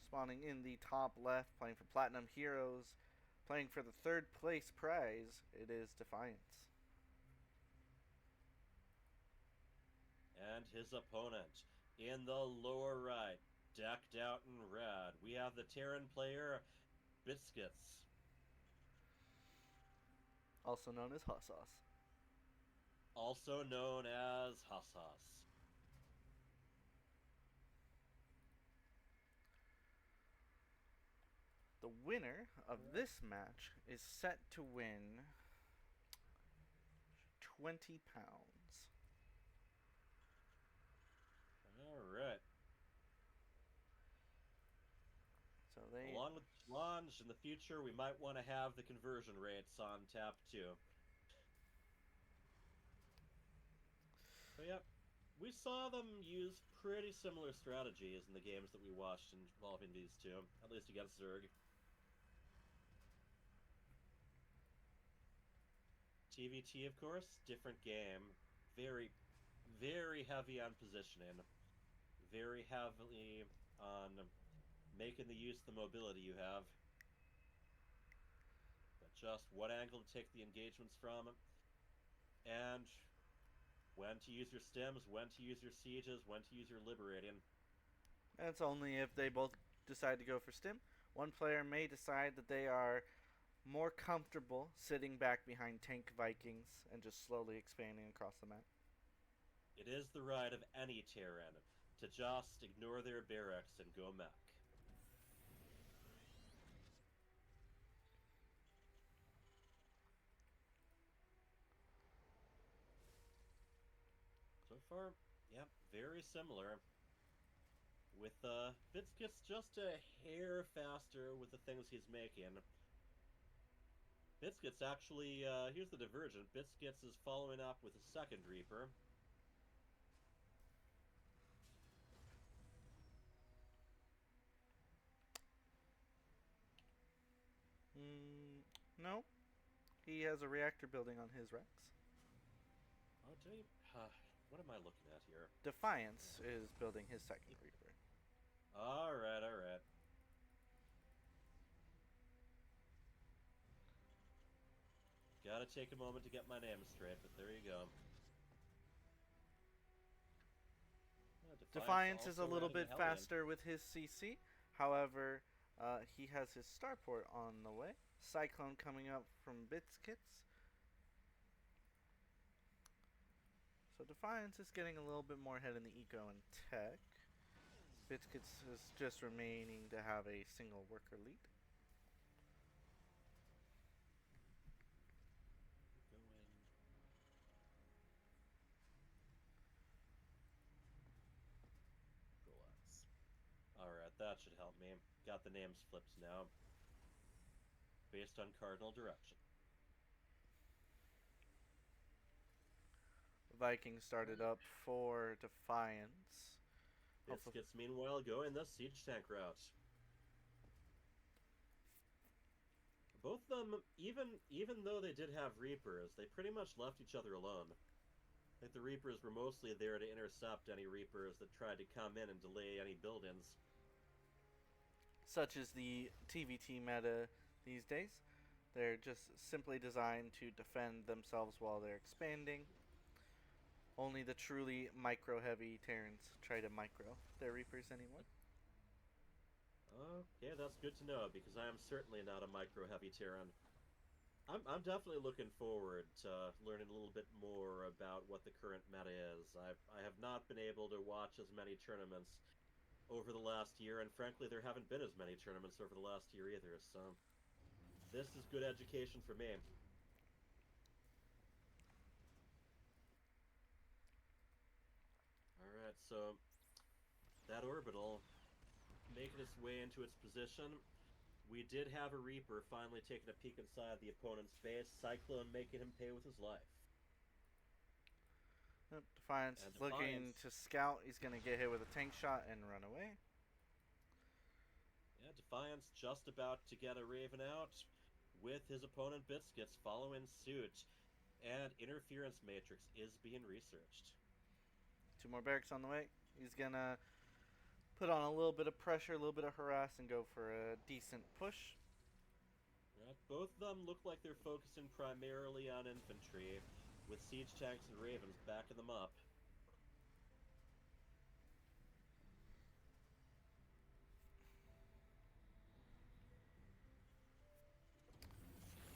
spawning in the top left, playing for Platinum Heroes, playing for the third place prize. It is Defiance. And his opponent in the lower right, decked out in red, we have the Terran player Btskts, Also known as Hot Sauce. also known as Hassas. The winner of this match is set to win £20. All right. So they Along with challenge in the future, we might want to have the conversion rates on tap too. But yeah, we saw them use pretty similar strategies in the games that we watched involving these two, at least against Zerg. TVT, of course, different game. Very, very heavy on positioning. Very heavily on making the use of the mobility you have. But just what angle to take the engagements from, and when to use your stems, when to use your sieges, when to use your liberating. That's only if they both decide to go for stim. One player may decide that they are more comfortable sitting back behind tank Vikings and just slowly expanding across the map. It is the right of any Terran to just ignore their barracks and go mech. So far, yeah, very similar. With Btskts just a hair faster with the things he's making. Btskts actually, here's the divergent. Btskts is following up with a second Reaper. No, he has a reactor building on his Rex. I'll tell you, what am I looking at here? Defiance is building his second Reaper. Alright, alright. Gotta take a moment to get my name straight, but there you go. Defiance is a also little adding a bit Hellion. faster with his CC. However, he has his starport on the way. Cyclone coming up from Btskts. So Defiance is getting a little bit more ahead in the eco and tech. Btskts is just remaining to have a single worker lead. Go in. Relax. Alright, that should help me. Got the names flipped now. Based on cardinal direction. Vikings started up for Defiance. Btskts, meanwhile, going the siege tank route. Both of them, even though they did have Reapers, they pretty much left each other alone. Like the Reapers were mostly there to intercept any Reapers that tried to come in and delay any build-ins. Such as the TVT meta these days. They're just simply designed to defend themselves while they're expanding. Only the truly micro-heavy Terrans try to micro their Reapers anymore. Okay, that's good to know, because I am certainly not a micro-heavy Terran. I'm definitely looking forward to learning a little bit more about what the current meta is. I have not been able to watch as many tournaments over the last year, and frankly, there haven't been as many tournaments over the last year either, so this is good education for me. Alright, so that orbital making its way into its position. We did have a Reaper finally taking a peek inside the opponent's base, Cyclone making him pay with his life. Defiance And is looking Defiance, to scout. He's going to get hit with a tank shot and run away. yeah, Defiance just about to get a Raven out, with his opponent Btskts following suit, and Interference Matrix is being researched. Two more barracks on the way. He's going to put on a little bit of pressure, a little bit of harass, and go for a decent push. Both of them look like they're focusing primarily on infantry, with siege tanks and ravens backing them up.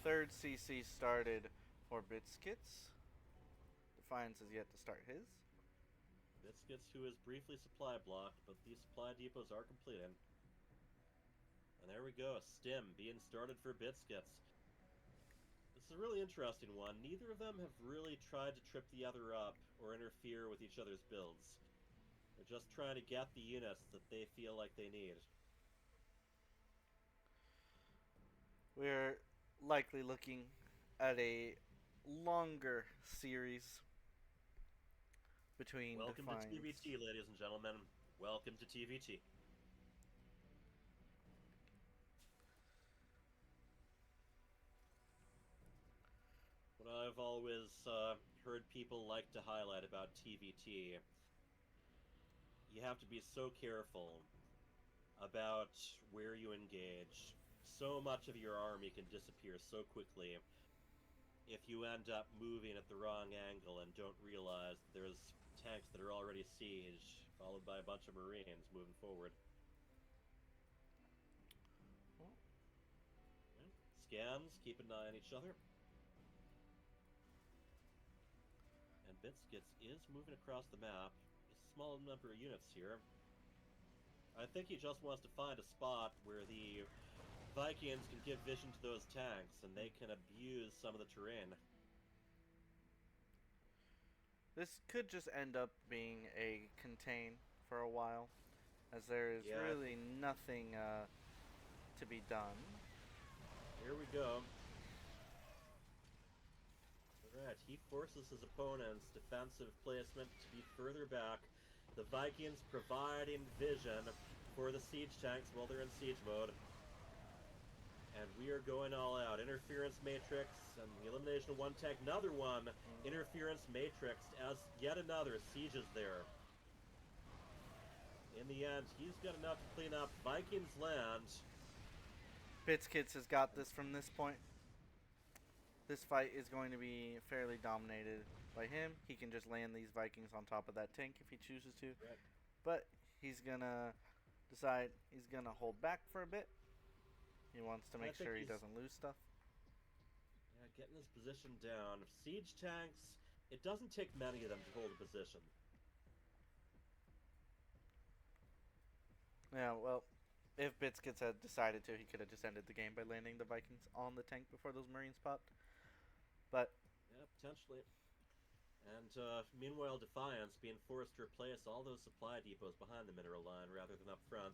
Third CC started for Btskts. Defiance has yet to start his. Btskts, who is briefly supply blocked, but these supply depots are completing. And there we go, a stim being started for Btskts. This is a really interesting one. Neither of them have really tried to trip the other up or interfere with each other's builds. They're just trying to get the units that they feel like they need. We're likely looking at a longer series between Welcome to Defiance. TVT, ladies and gentlemen. Welcome to TVT. What I've always heard people like to highlight about TVT, you have to be so careful about where you engage. So much of your army can disappear so quickly if you end up moving at the wrong angle and don't realize that there's tanks that are already sieged, followed by a bunch of marines moving forward. Yeah. Scans, keep an eye on each other. And Btskts is moving across the map. A small number of units here. I think he just wants to find a spot where the Vikings can give vision to those tanks and they can abuse some of the terrain. This could just end up being a contain for a while, as there is really nothing to be done. Here we go. Alright, he forces his opponent's defensive placement to be further back. The Vikings providing vision for the siege tanks while they're in siege mode. And we are going all out. Interference matrix and the elimination of one tank. Another one. Interference matrix as yet another sieges there. In the end, he's got enough to clean up Vikings land. Btskts has got this from this point. This fight is going to be fairly dominated by him. He can just land these Vikings on top of that tank if he chooses to. Right. But he's going to decide he's going to hold back for a bit. He wants to make sure he doesn't lose stuff. Yeah, getting his position down. Siege tanks, it doesn't take many of them to hold a position. Yeah, well, if Btskts had decided to, he could have just ended the game by landing the Vikings on the tank before those Marines popped. But yeah, potentially. And meanwhile, Defiance being forced to replace all those supply depots behind the mineral line rather than up front.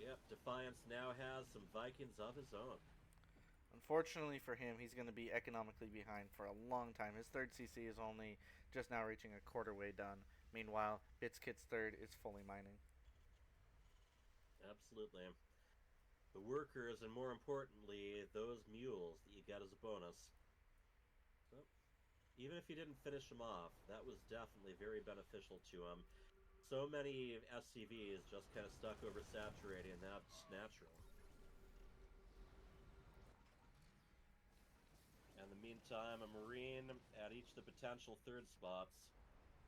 Yep, Defiance now has some Vikings of his own. Unfortunately for him, he's going to be economically behind for a long time. His third CC is only just now reaching a quarter way done. Meanwhile, Btskts' third is fully mining. Absolutely. The workers, and more importantly, those mules that you get as a bonus. So, even if you didn't finish them off, that was definitely very beneficial to him. So many SCVs just kind of stuck oversaturating, and that's natural. In the meantime, a Marine at each of the potential third spots,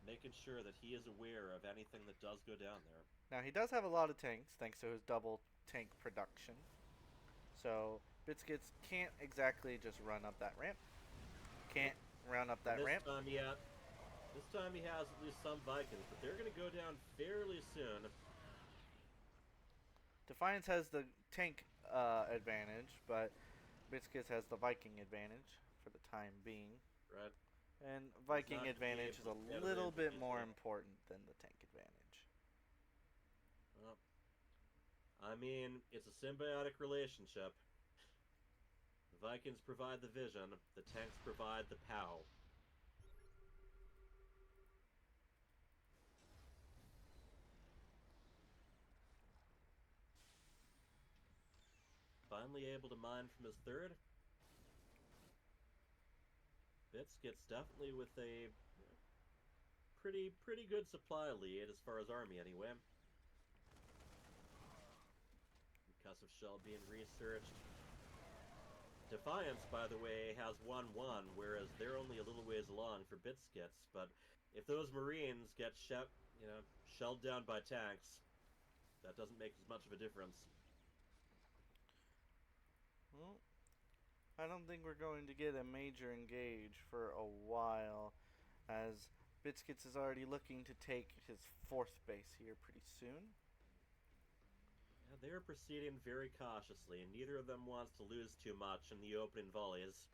making sure that he is aware of anything that does go down there. Now, he does have a lot of tanks, thanks to his double tank production. So, Btskts can't exactly just run up that ramp. Can't run up that ramp. This time he has at least some Vikings, but they're going to go down fairly soon. Defiance has the tank advantage, but Btskts has the Viking advantage for the time being. Right. And Viking advantage is a little bit more important than the tank advantage. Well, I mean, it's a symbiotic relationship. The Vikings provide the vision, the tanks provide the POW. Finally able to mine from his third. Btskts definitely with a pretty good supply lead as far as army anyway. Concussive shell being researched. Defiance, by the way, has 1-1, whereas they're only a little ways along for Btskts. But if those Marines get shelled down by tanks, that doesn't make as much of a difference. Well, I don't think we're going to get a major engage for a while, as Btskts is already looking to take his 4th base here pretty soon. Yeah, they're proceeding very cautiously, and neither of them wants to lose too much in the opening volleys.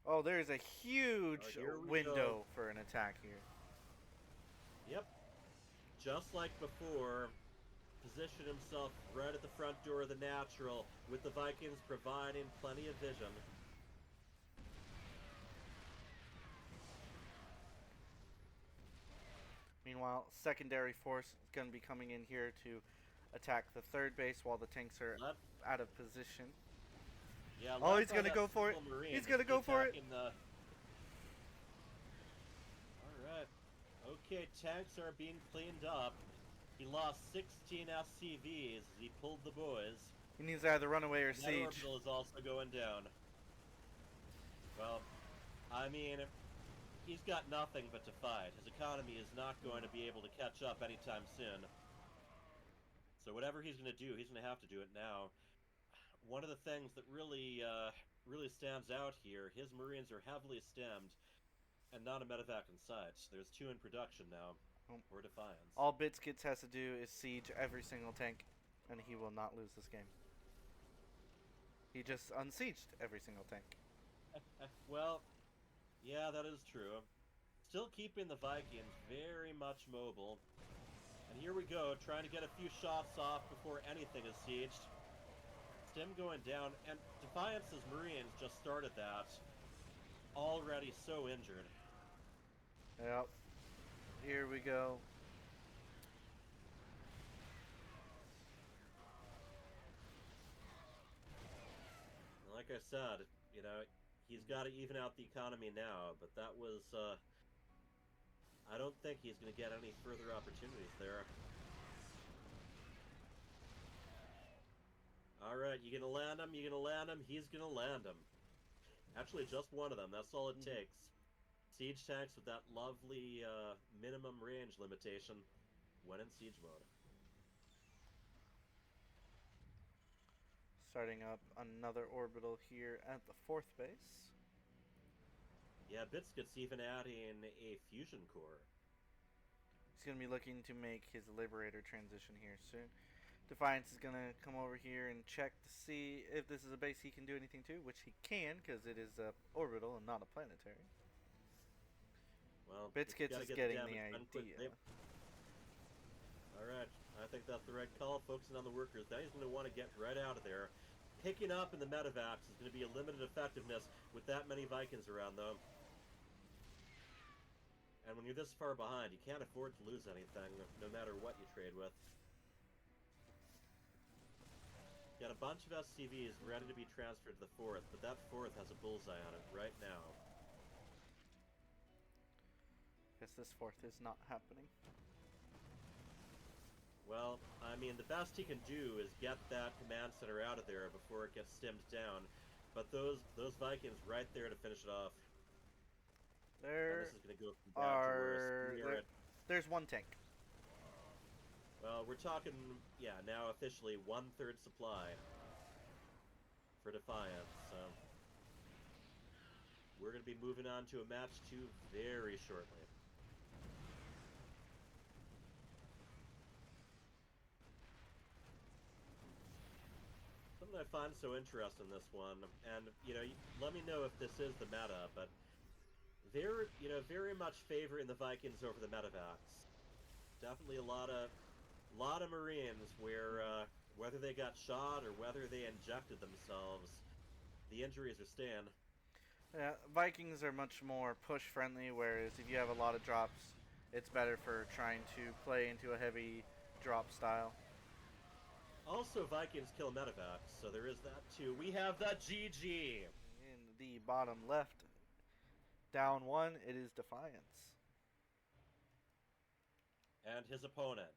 Oh, there's a huge window go. for an attack here. Yep. Just like before, position himself right at the front door of the natural, with the Vikings providing plenty of vision. Meanwhile, secondary force is going to be coming in here to attack the 3rd base while the tanks are out of position. Yeah, oh, he's going to go for it. He's going to go for it. Alright. Okay, tanks are being cleaned up. He lost 16 SCVs as he pulled the boys. He needs to either run away or siege. That orbital is also going down. Well, I mean, he's got nothing but to fight. His economy is not going to be able to catch up anytime soon. So whatever he's going to do, he's going to have to do it now. One of the things that really stands out here, his Marines are heavily stemmed and not a medevac in sight. There's 2 in production now. Or Defiance. All Btskts has to do is siege every single tank, and he will not lose this game. He just unsieged every single tank. Well, yeah, that is true. Still keeping the Vikings very much mobile. And here we go, trying to get a few shots off before anything is sieged. Stem going down, and Defiance's Marines just started that. Already so injured. Yep. Here we go. Like I said, he's got to even out the economy now, but that was, I don't think he's going to get any further opportunities there. Alright, you gonna land him, he's gonna land him. Actually, just one of them, that's all it takes. Siege tanks with that lovely minimum range limitation when in siege mode. Starting up another orbital here at the 4th base. Yeah, Btskts even adding a fusion core. He's going to be looking to make his Liberator transition here soon. Defiance is going to come over here and check to see if this is a base he can do anything to, which he can, because it is a orbital and not a planetary. Well, Btskts is getting the idea. Alright, I think that's the right call, focusing on the workers. Now he's going to want to get right out of there. Picking up in the medevacs is going to be a limited effectiveness with that many Vikings around, though. And when you're this far behind, you can't afford to lose anything, no matter what you trade with. Got a bunch of SCVs ready to be transferred to the 4th, but that 4th has a bullseye on it right now. Guess this 4th is not happening. Well, I mean, the best he can do is get that command center out of there before it gets stemmed down. But those Vikings right there to finish it off. There this is going to go from bad to worse. There's 1 tank. Well, we're talking, yeah, now officially 1/3 supply for Defiance, so we're going to be moving on to a match 2 very shortly. Something I find so interesting in this one, and, let me know if this is the meta, but they're, very much favoring the Vikings over the medevacs. Definitely a lot of Marines where, whether they got shot or whether they injected themselves, the injuries are staying. Yeah, Vikings are much more push-friendly, whereas if you have a lot of drops, it's better for trying to play into a heavy drop style. Also, Vikings kill medevacs, so there is that too. We have that GG! In the bottom left, Down one, it is Defiance. And his opponent,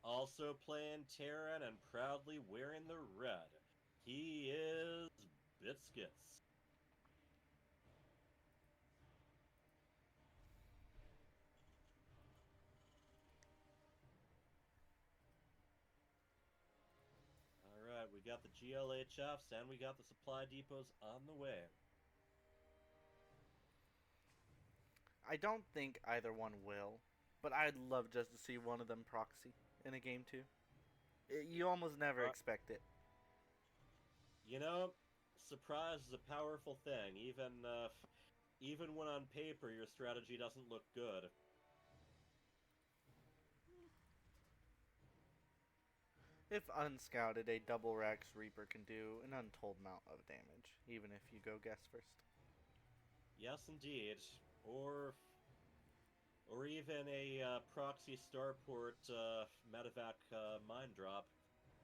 also playing Terran and proudly wearing the red, he is Btskts. Alright, we got the GLHFs and we got the supply depots on the way. I don't think either one will, but I'd love just to see one of them proxy in a game too. You almost never Uh, expect it. you know, surprise is a powerful thing, even when on paper your strategy doesn't look good. If unscouted, a double Rex Reaper can do an untold amount of damage, even if you go guess first. Yes, indeed. Or or even a proxy starport medevac mine drop.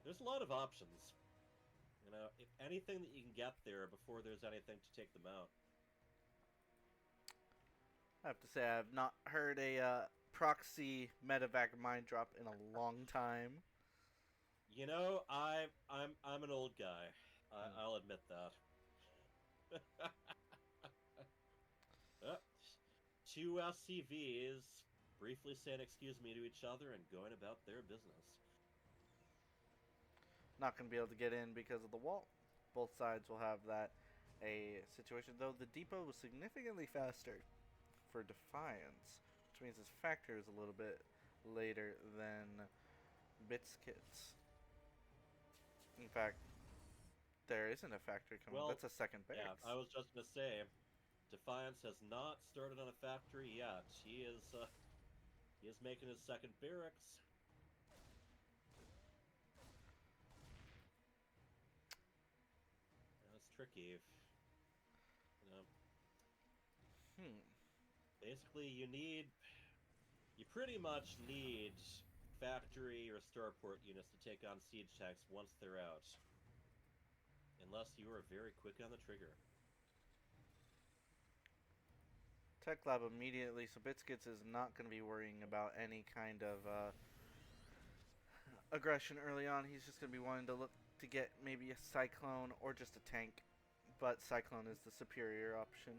There's a lot of options. You know, if anything that you can get there before there's anything to take them out. I have to say, I've not heard a proxy medevac mine drop in a long time. You know, I'm an old guy. I'll admit that. uh, two SCVs briefly saying excuse me to each other and going about their business. Not going to be able to get in because of the wall. Both sides will have that a situation, though the depot was significantly faster for Defiance, which means his factor is a little bit later than Btskts. In fact, there isn't a factory coming. Well, That's a second yeah, barracks. I was just gonna say, Defiance has not started on a factory yet. He is making his second barracks. That's tricky. You know, Hmm. basically, you pretty much need factory or starport units to take on siege tanks once they're out, unless you are very quick on the trigger. Tech Lab immediately, so Btskits is not going to be worrying about any kind of aggression early on. He's just going to be wanting to look to get maybe a Cyclone or just a tank, but Cyclone is the superior option.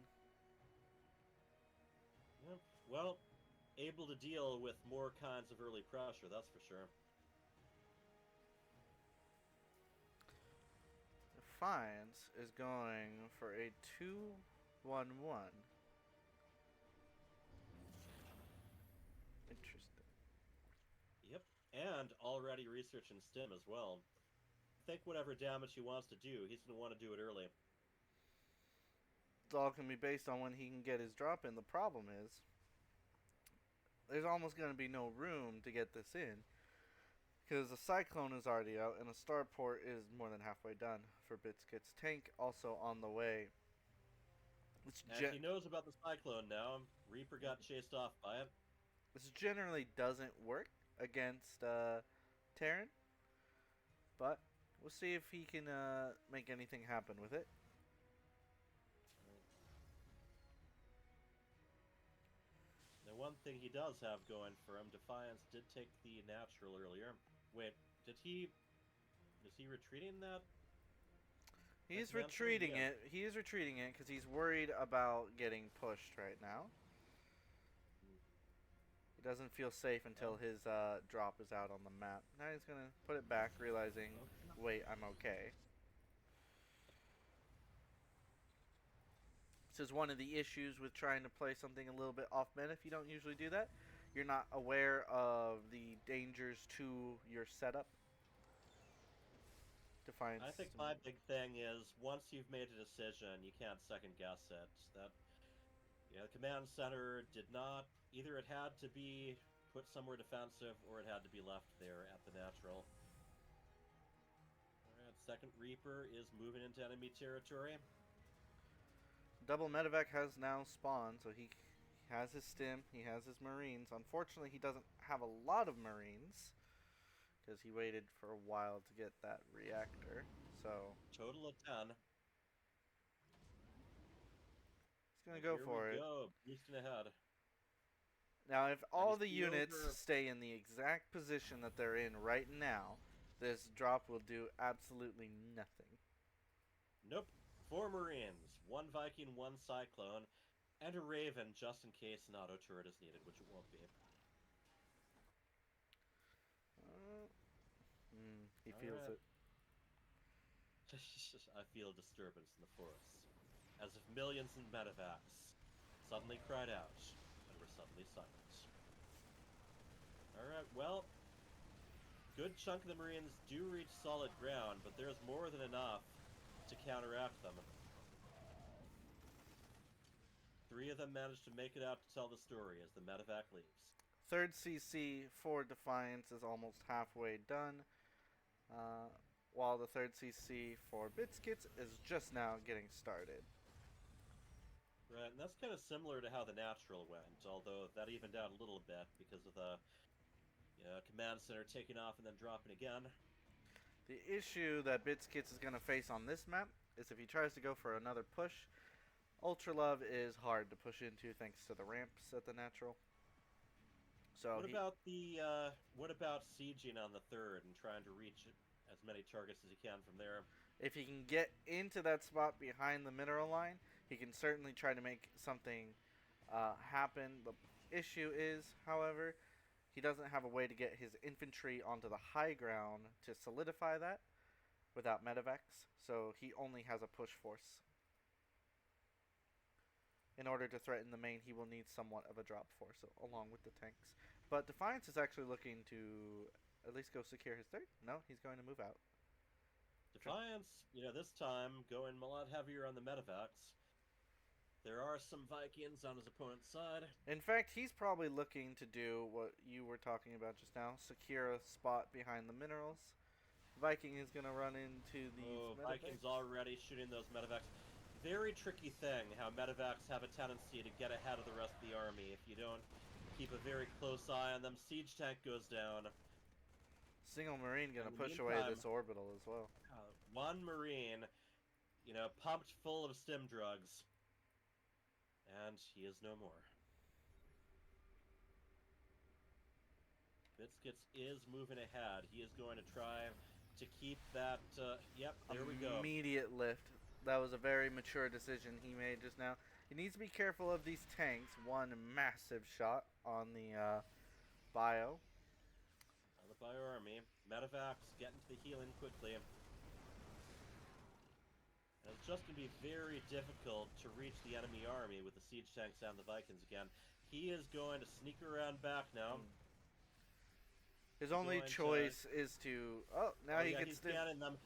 Yep. Well, able to deal with more kinds of early pressure, that's for sure. Defiance is going for a 2-1-1. Interesting. Yep. And already researching stim as well. Think whatever damage he wants to do, he's going to want to do it early. It's all going to be based on when he can get his drop in. The problem is, there's almost going to be no room to get this in. Because the Cyclone is already out, and a Starport is more than halfway done for Btskits. Tank also on the way. And he knows about the Cyclone now. Reaper got chased off by it. This generally doesn't work against Terran, but we'll see if he can make anything happen with it. Now, one thing he does have going for him, Defiance did take the natural earlier. Wait, did he... Is he retreating that? He's retreating it. He is retreating it because he's worried about getting pushed right now. He doesn't feel safe until his drop is out on the map. Now he's going to put it back, realizing, wait, I'm okay. This is one of the issues with trying to play something a little bit off meta. If you don't usually do that, you're not aware of the dangers to your setup. Defiance. I think my big thing is once you've made a decision, you can't second guess it. That the command center did not either. It had to be put somewhere defensive, or it had to be left there at the natural. All right, second Reaper is moving into enemy territory. Double medevac has now spawned, so he has his stim, he has his marines. Unfortunately, he doesn't have a lot of marines because he waited for a while to get that reactor. So total of 10. He's gonna And go here we for it. go, boosting ahead. Now, if And you all the see units over. stay in the exact position that they're in right now, this drop will do absolutely nothing. Nope. 4 Marines, 1 Viking, 1 Cyclone, and a Raven just in case an auto turret is needed, which it won't be. Uh, he feels Alright. it. I feel a disturbance in the forests, as if millions in medevacs suddenly cried out and were suddenly silent. Alright, well, good chunk of the Marines do reach solid ground, but there's more than enough to counteract them. 3 of them manage to make it out to tell the story as the medevac leaves. Third CC for Defiance is almost halfway done, uh, while the third CC for Btskts is just now getting started. Right, and that's kind of similar to how the natural went, although that evened out a little bit because of the command center taking off and then dropping again. The issue that Btskts is going to face on this map is if he tries to go for another push, Ultra Love is hard to push into thanks to the ramps at the natural. So What about sieging on the third and trying to reach as many targets as he can from there? if he can get into that spot behind the mineral line, he can certainly try to make something happen. The issue is, however, he doesn't have a way to get his infantry onto the high ground to solidify that without medevacs, so he only has a push force. In order to threaten the main, he will need somewhat of a drop force along with the tanks. But Defiance is actually looking to at least go secure his third. No, he's going to move out. Defiance, this time going a lot heavier on the medevacs. There are some Vikings on his opponent's side. In fact, he's probably looking to do what you were talking about just now, secure a spot behind the minerals. Viking is going to run into these Vikings medevacs. already shooting those medevacs. Very tricky thing how medevacs have a tendency to get ahead of the rest of the army if you don't keep a very close eye on them. Siege tank goes down. Single Marine going to In the push away meantime, this orbital as well. 1 Marine, pumped full of stim drugs. And he is no more. Btskts is moving ahead. He is going to try to keep that. Yep, there we go. Immediate lift. That was a very mature decision he made just now. He needs to be careful of these tanks. One massive shot on the bio. On the bio army. Medevacs getting to the healing quickly. And it's just going to be very difficult to reach the enemy army with the siege tanks and the Vikings again. He is going to sneak around back now. His only choice is to... Oh, now he gets he's getting them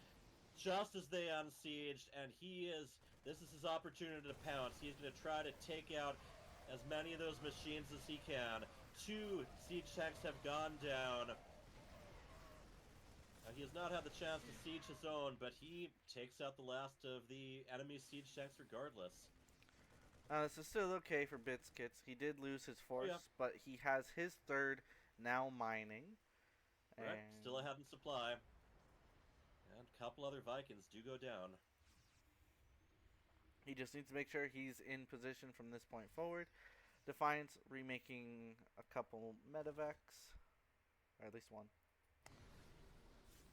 just as they unsieged, and this is his opportunity to pounce. He's going to try to take out as many of those machines as he can. 2 siege tanks have gone down. He has not had the chance to siege his own, but he takes out the last of the enemy siege tanks regardless. This is still okay for Btskts. He did lose his force, but he has his third now mining. Right, still ahead in supply. And a couple other Vikings do go down. He just needs to make sure he's in position from this point forward. Defiance remaking a couple medevacs, or at least one.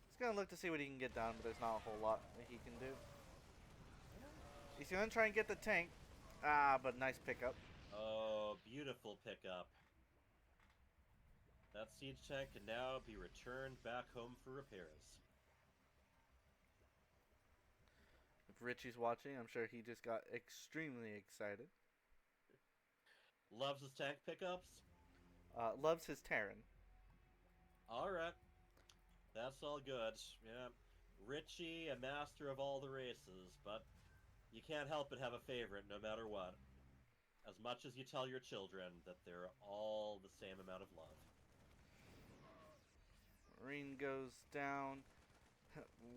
He's going to look to see what he can get done, but there's not a whole lot that he can do. He's going to try and get the tank. But nice pickup. Oh, beautiful pickup. That siege tank can now be returned back home for repairs. If Richie's watching, I'm sure he just got extremely excited. Loves his tank pickups? Loves his Terran. Alright. That's all good. Yeah. Richie, a master of all the races, but you can't help but have a favorite no matter what. As much as you tell your children that they're all the same amount of love. Marine goes down.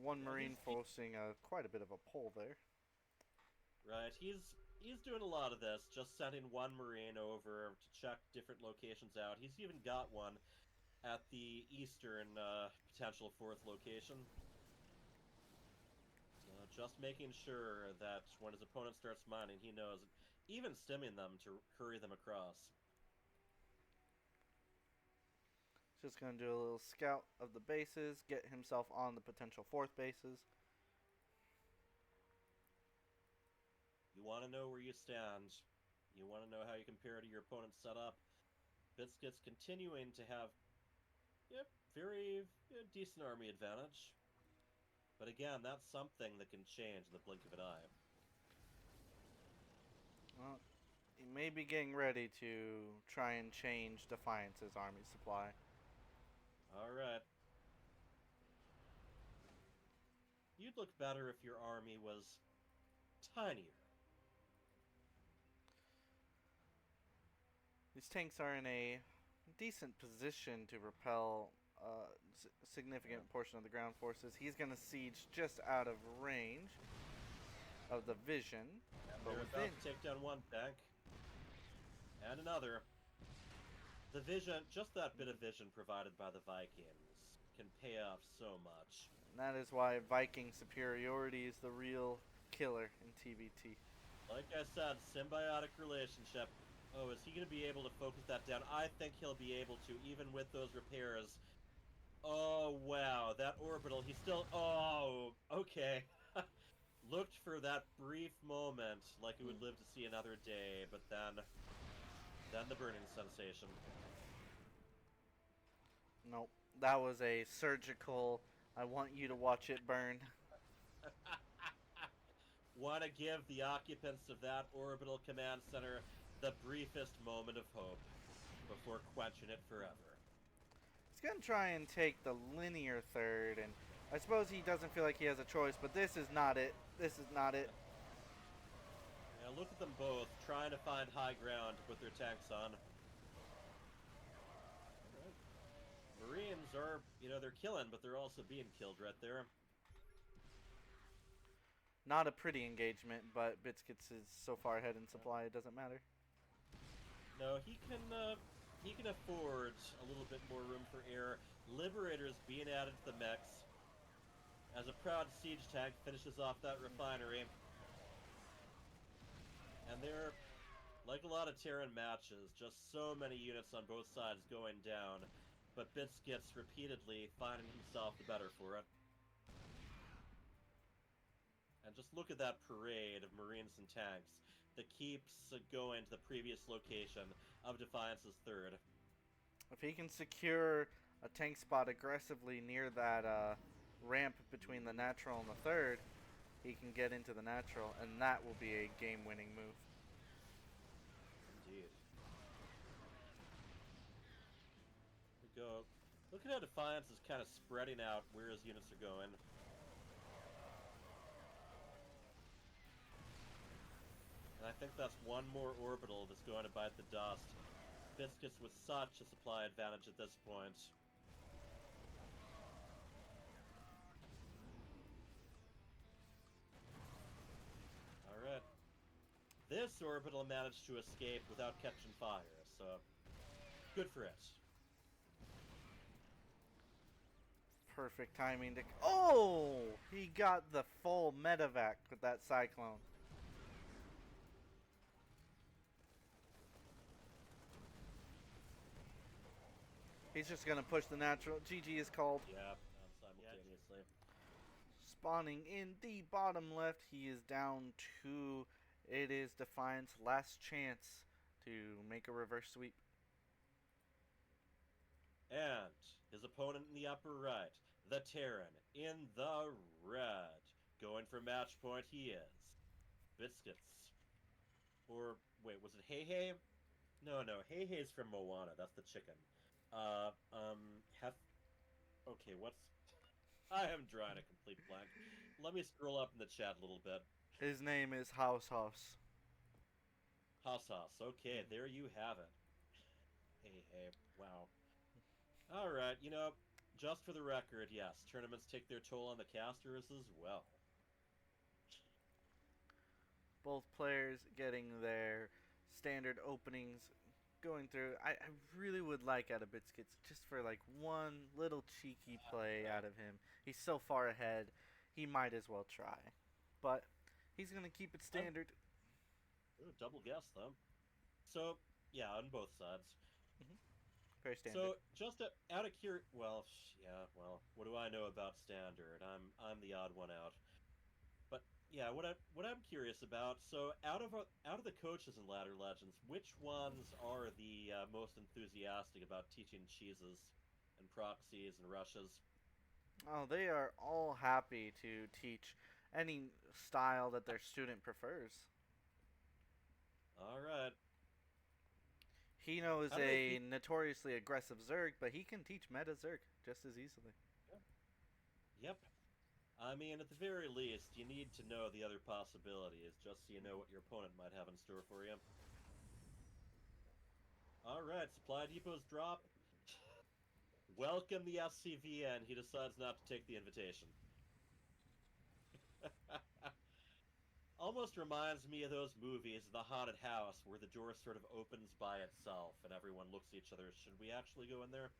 One Marine forcing quite a bit of a pull there. Right, he's doing a lot of this, just sending 1 Marine over to check different locations out. He's even got one at the eastern potential 4th location. Just making sure that when his opponent starts mining, he knows even stimming them to hurry them across. Just going to do a little scout of the bases, get himself on the potential fourth bases. You want to know where you stand. You want to know how you compare to your opponent's setup. Btskts continuing to have, yep, very decent army advantage. But again, that's something that can change in the blink of an eye. Well, he may be getting ready to try and change Defiance's army supply. Alright. You'd look better if your army was tinier. These tanks are in a decent position to repel a significant portion of the ground forces. He's going to siege just out of range of the vision. And but they're within, about to take down one tank. And another. The vision, just that bit of vision provided by the Vikings, can pay off so much. and that is why Viking superiority is the real killer in TVT. Like I said, symbiotic relationship. Oh, is he going to be able to focus that down? I think he'll be able to, even with those repairs. Oh, wow. That orbital, he's still... Oh, okay. Looked for that brief moment like he would live to see another day, but then the burning sensation. Nope. That was a surgical, I want you to watch it burn. Want to give the occupants of that orbital command center the briefest moment of hope before quenching it forever. He's going to try and take the linear third, and I suppose he doesn't feel like he has a choice, but this is not it. This is not it. Yeah, look at them both trying to find high ground to put their tanks on. Marines are, they're killing, but they're also being killed right there. Not a pretty engagement, but Btskts is so far ahead in supply it doesn't matter. No, he can afford a little bit more room for error. Liberators being added to the mix. As a proud siege tank finishes off that refinery. And they're, like a lot of Terran matches, just so many units on both sides going down. But Btskts repeatedly finding himself the better for it. And just look at that parade of Marines and tanks that keeps going to the previous location of Defiance's third. If he can secure a tank spot aggressively near that ramp between the natural and the third, he can get into the natural, and that will be a game-winning move. Indeed. Here we go. Look at how Defiance is kind of spreading out where his units are going. And I think that's one more orbital that's going to bite the dust. Btskts with such a supply advantage at this point. Alright. This orbital managed to escape without catching fire, so good for it. Perfect timing to... Oh! He got the full medevac with that Cyclone. He's just going to push the natural. GG is called. Yeah, simultaneously. Spawning in the bottom left, he is down 2. It is Defiant's last chance to make a reverse sweep. And his opponent in the upper right, the Terran, in the red. Going for match point, he is Btskts. Or, wait, was it Hey Hey? No, Hey Hey's from Moana, that's the chicken. Okay, what's... I am drawing a complete blank. Let me scroll up in the chat a little bit. His name is House. Haas. Okay, there you have it. Hey, wow. Alright, just for the record, yes, tournaments take their toll on the casters as well. Both players getting their standard openings going through. I really would like out of Btskts just for like one little cheeky play out of him. He's so far ahead, he might as well try. But he's going to keep it standard. Ooh, double guess them. So yeah, on both sides. Hmm. Very standard. So just out of yeah, well, what do I know about standard? I'm the odd one out. But yeah, what I'm curious about. So out of the coaches in Ladder Legends, which ones are the most enthusiastic about teaching cheeses and proxies and rushes? Oh, they are all happy to teach any style that their student prefers. All right. Hino is How do they a keep? notoriously aggressive Zerg, but he can teach meta Zerg just as easily. Yep. I mean, at the very least, you need to know the other possibilities, just so you know what your opponent might have in store for you. All right, supply depots drop. Welcome the SCVN. He decides not to take the invitation. Almost reminds me of those movies, The Haunted House, where the door sort of opens by itself and everyone looks at each other. Should we actually go in there?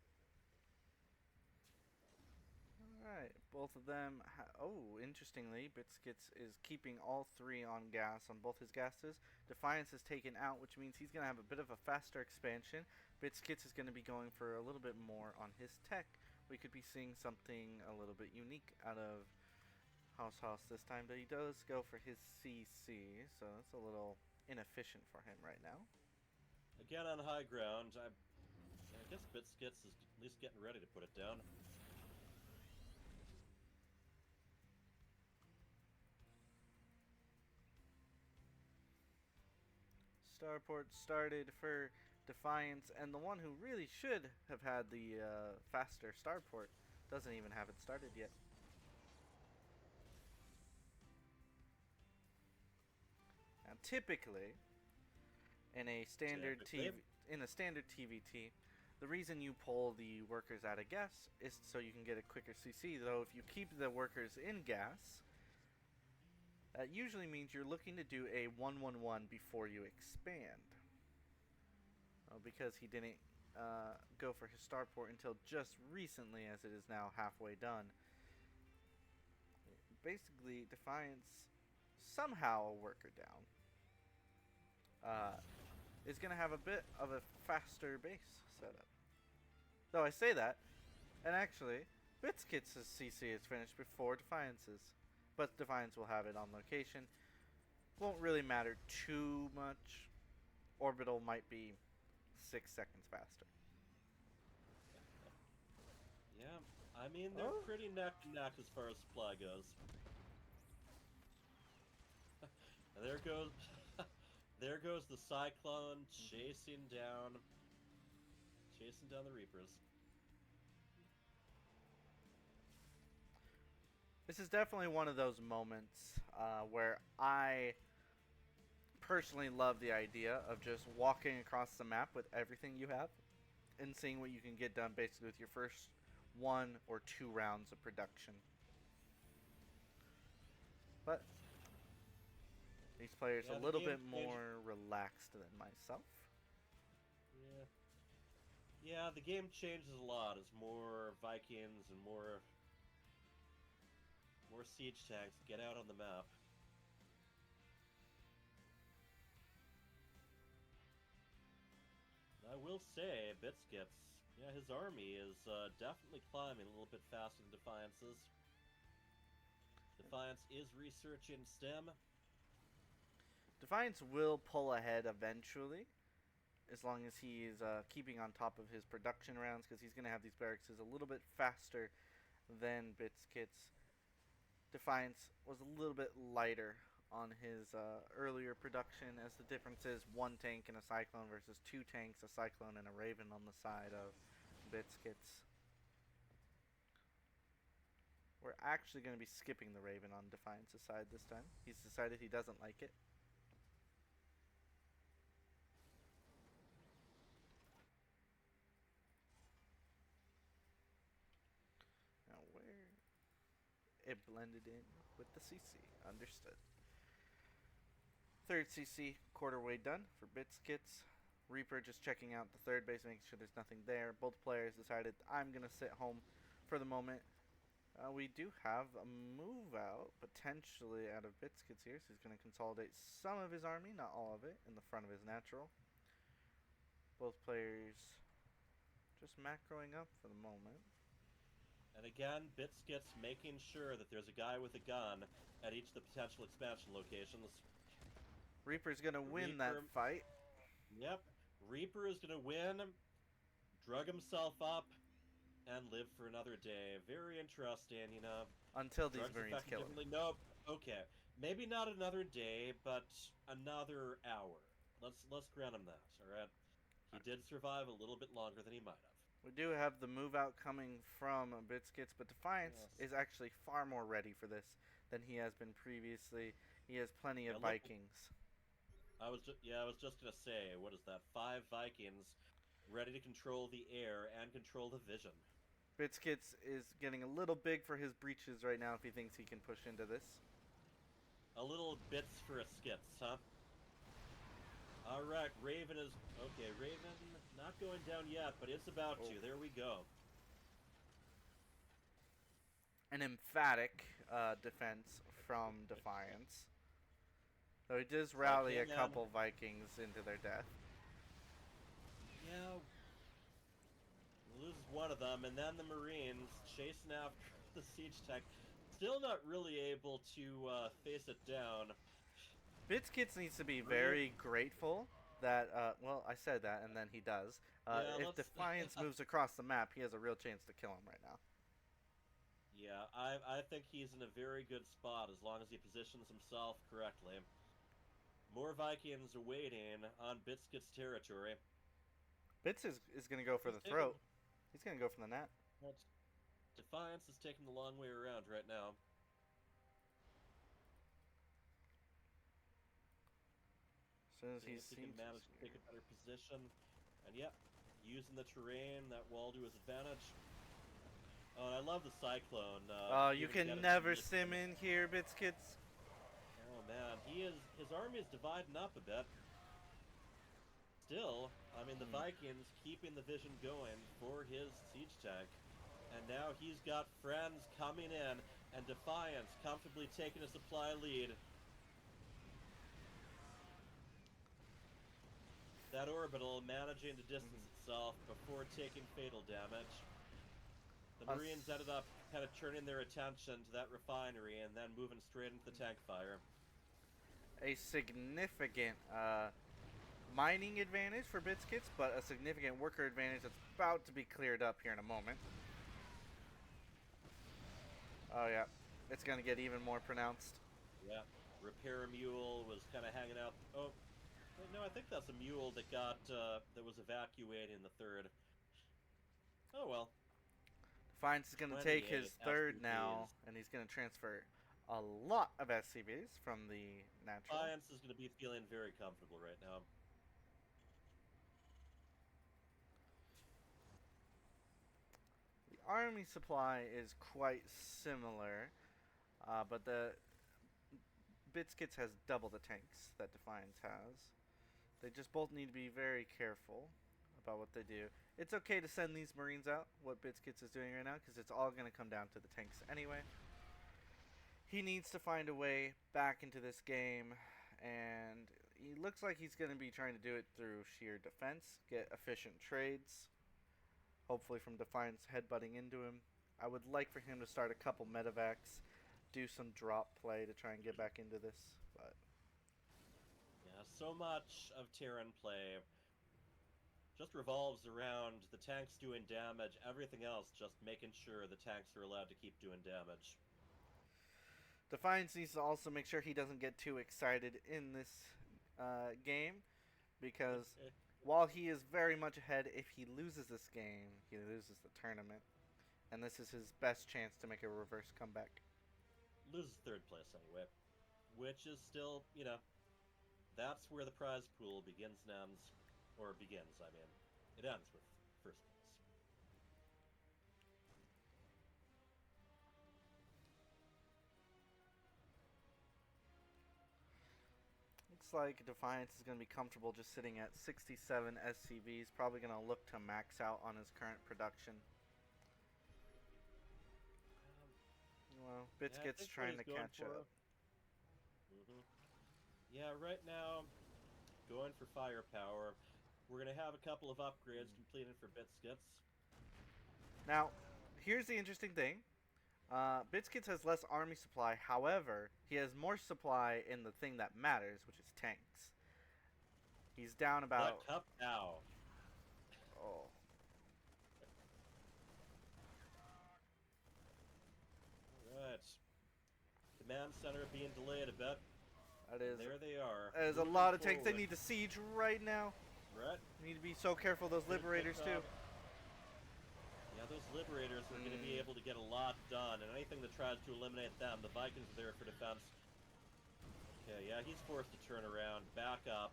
Alright, both of them. Oh, interestingly, Btskts is keeping all three on gas on both his gases. Defiance is taken out, which means he's going to have a bit of a faster expansion. Btskts is going to be going for a little bit more on his tech. We could be seeing something a little bit unique out of House this time, but he does go for his CC, so that's a little inefficient for him right now. Again on high ground. I guess Bitskits is at least getting ready to put it down. Starport started for Defiance, and the one who really should have had the faster starport doesn't even have it started yet. Now, typically, in a standard Typically. standard TVT, the reason you pull the workers out of gas is so you can get a quicker CC. Though, if you keep the workers in gas, that usually means you're looking to do a 1-1-1 before you expand. Because he didn't go for his starport until just recently, as it is now halfway done. Basically, Defiance, somehow a worker down, is going to have a bit of a faster base setup. Though I say that, and actually, Btskits' CC is finished before Defiance's. But Defiance will have it on location. Won't really matter too much. Orbital might be 6 seconds faster. Yeah, I mean, they're Oh, pretty neck and neck as far as supply goes. And there goes the Cyclone chasing down the Reapers. this is definitely one of those moments where I personally love the idea of just walking across the map with everything you have and seeing what you can get done basically with your first 1 or 2 rounds of production. But these players a Yeah, the little game bit changes. more relaxed than myself. Yeah, yeah, the game changes a lot as more Vikings and more siege tanks get out on the map. I will say, Bitskits, yeah, his army is definitely climbing a little bit faster than Defiance's. Defiance is researching STEM. Defiance will pull ahead eventually, as long as he is keeping on top of his production rounds, because he's going to have these barracks a little bit faster than Btskits. Defiance was a little bit lighter on his earlier production, as the difference is 1 tank and a Cyclone versus 2 tanks, a Cyclone and a Raven on the side of Btskits. We're actually going to be skipping the Raven on Defiance's side this time. He's decided he doesn't like it. Now, where it blended in with the CC. Understood. Third CC, quarter way done for Btskits. Reaper just checking out the third base, making sure there's nothing there. Both players decided I'm going to sit home for the moment. We do have a move out potentially out of Btskts here, so he's going to consolidate some of his army, not all of it, in the front of his natural. Both players just macroing up for the moment. And again, Btskts making sure that there's a guy with a gun at each of the potential expansion locations. Reaper's going to win Reaper, that fight. Yep. Reaper is going to win, drug himself up, and live for another day. Very interesting, you know. Until these Drugs Marines affect kill him. differently. Nope. Okay. Maybe not another day, but another hour. Let's grant him that, alright? He did survive a little bit longer than he might have. We do have the move out coming from Btskts, but Defiance Yes. is actually far more ready for this than he has been previously. He has plenty of Vikings. I was just gonna say, what is that? 5 Vikings ready to control the air and control the vision. Btskts is getting a little big for his breaches right now if he thinks he can push into this. A little bits for a skits, huh? Alright, Raven is... Okay, Raven not going down yet, but it's about to. There we go. An emphatic defense from Defiance. Though he does rally a couple Vikings into their death. Yeah. Loses one of them, and then the Marines chasing after the siege tech. Still not really able to face it down. Btskts needs to be very grateful that, well, I said that, and then he does. If Defiance moves across the map, he has a real chance to kill him right now. Yeah, I think he's in a very good spot as long as he positions himself correctly. More Vikings awaiting on Btskts territory. Bits is going to go for the throat. He's going to go for the net. Defiance is taking the long way around right now. As soon as he can manage to take a better position. And yep, using the terrain, that wall to his advantage. Oh, and I love the Cyclone. You can never sim in here, Btskts. Oh man, his army is dividing up a bit. Still, I mean, the Vikings keeping the vision going for his siege tech. And now he's got friends coming in, and Defiance comfortably taking a supply lead. That orbital managing to distance itself before taking fatal damage. The Marines ended up kind of turning their attention to that refinery and then moving straight into the tank fire. A significant mining advantage for Btskts, but a significant worker advantage that's about to be cleared up here in a moment. Oh yeah, it's going to get even more pronounced. Yeah, repair mule was kind of hanging out. Oh, no, I think that's a mule that got that was evacuating the third. Oh well. Defiance is going to take his third now, and he's going to transfer a lot of SCVs from the natural. Defiance is going to be feeling very comfortable right now. The army supply is quite similar, but the Btskts has double the tanks that Defiance has. They just both need to be very careful about what they do. It's okay to send these Marines out, what Btskts is doing right now, because it's all going to come down to the tanks anyway. He needs to find a way back into this game, and he looks like he's going to be trying to do it through sheer defense, get efficient trades, hopefully from Defiance headbutting into him. I would like for him to start a couple medevacs, do some drop play to try and get back into this, but... Yeah, so much of Terran play just revolves around the tanks doing damage, everything else just making sure the tanks are allowed to keep doing damage. Defiance needs to also make sure he doesn't get too excited in this game, because while he is very much ahead, if he loses this game, he loses the tournament. And this is his best chance to make a reverse comeback. Loses third place anyway, which is still, you know, that's where the prize pool begins and ends. Or begins, I mean. It ends with first place. Looks like Defiance is going to be comfortable just sitting at 67 SCVs. Probably going to look to max out on his current production. Well, Yeah, I Btskts think what trying he's to going catch for. up. Yeah, right now, going for firepower. We're gonna have a couple of upgrades completed for Btskts. Now, here's the interesting thing. Btskts has less army supply. However, he has more supply in the thing that matters, which is tanks. He's down The about. cup now. Oh, Alright. Command center being delayed a bit. that And is. there they are. That is a Moving lot of tanks. They forward. need to siege right now. Right. Need to be so careful. Those Good liberators too. job. Yeah, those liberators are going to be able to get a lot done, and anything that tries to eliminate them, the Vikings are there for defense. Okay, yeah, he's forced to turn around, back up.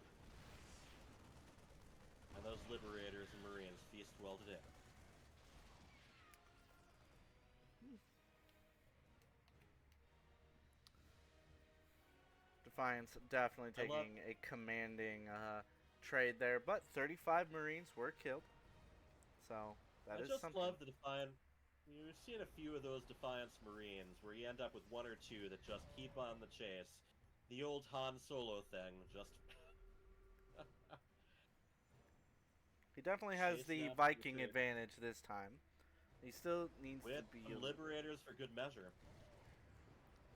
And those liberators and marines feast well today. Defiance definitely taking a commanding trade there, but 35 Marines were killed. So that I is just something. love the Defiant. We've seen a few of those Defiance Marines where you end up with one or two that just keep on the chase. The old Han Solo thing, just He definitely has chasing the after the Viking trade. advantage this time. He still needs to With be some liberators for good measure.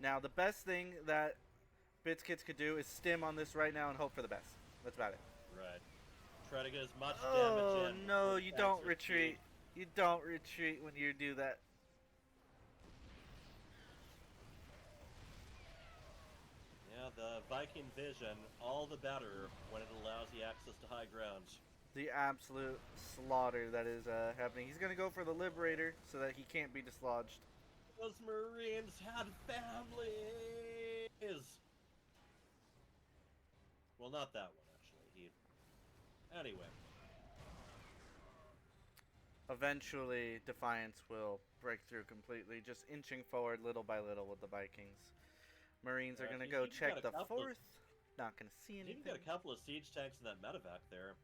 Now, the best thing that Btskts could do is stim on this right now and hope for the best. That's about it. Right. Try to get as much damage Oh, in before no, the you tanks don't are retreat. sieged. You don't retreat when you do that. Yeah, the Viking vision, all the better when it allows the access to high ground. The absolute slaughter that is happening. He's going to go for the Liberator so that he can't be dislodged. Those Marines had families! Well, not that one, actually. Anyway. Eventually, Defiance will break through completely, just inching forward little by little with the Vikings. Marines are going to He's go even got check a the couple of- fourth. Not going to see He's even anything. got a couple of siege tanks in that medevac there.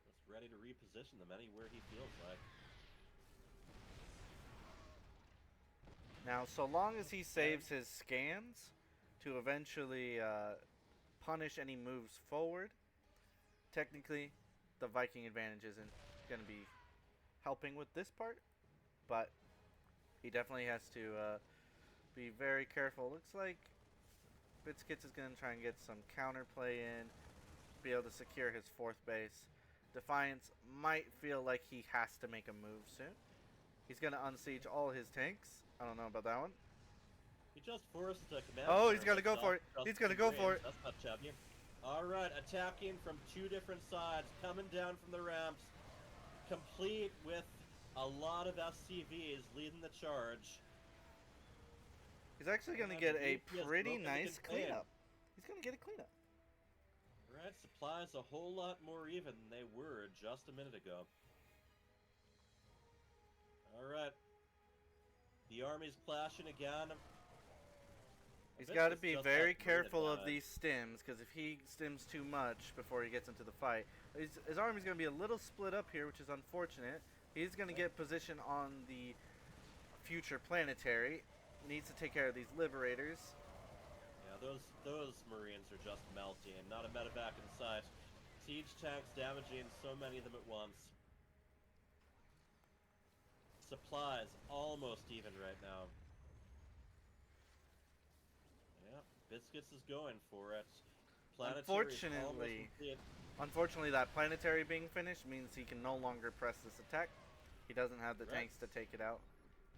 Just ready to reposition them anywhere he feels like. Now, so long as he saves his scans to eventually punish any moves forward, technically the Viking advantage isn't going to be helping with this part, but he definitely has to be very careful. Looks like Btskts is going to try and get some counterplay in, be able to secure his fourth base. Defiance might feel like he has to make a move soon. He's going to unsiege all his tanks. I don't know about that one. He just forced a command. Oh, he's gonna go for it. He's gonna go for it. That's not shabby. Alright, attacking from two different sides, coming down from the ramps, complete with a lot of SCVs leading the charge. He's actually gonna get a pretty nice cleanup. He's gonna get a cleanup. Right, supplies a whole lot more even than they were just a minute ago. Alright. The army's clashing again. He's got to be very careful of these stims, because if he stims too much before he gets into the fight, his army's going to be a little split up here, which is unfortunate. He's going to get position on the future planetary. Needs to take care of these liberators. Yeah, those Marines are just melting. Not a medevac in sight. Siege tanks damaging so many of them at once. Supplies almost even right now. Yeah, Btskts is going for it. Unfortunately, that planetary being finished means he can no longer press this attack. He doesn't have the tanks to take it out.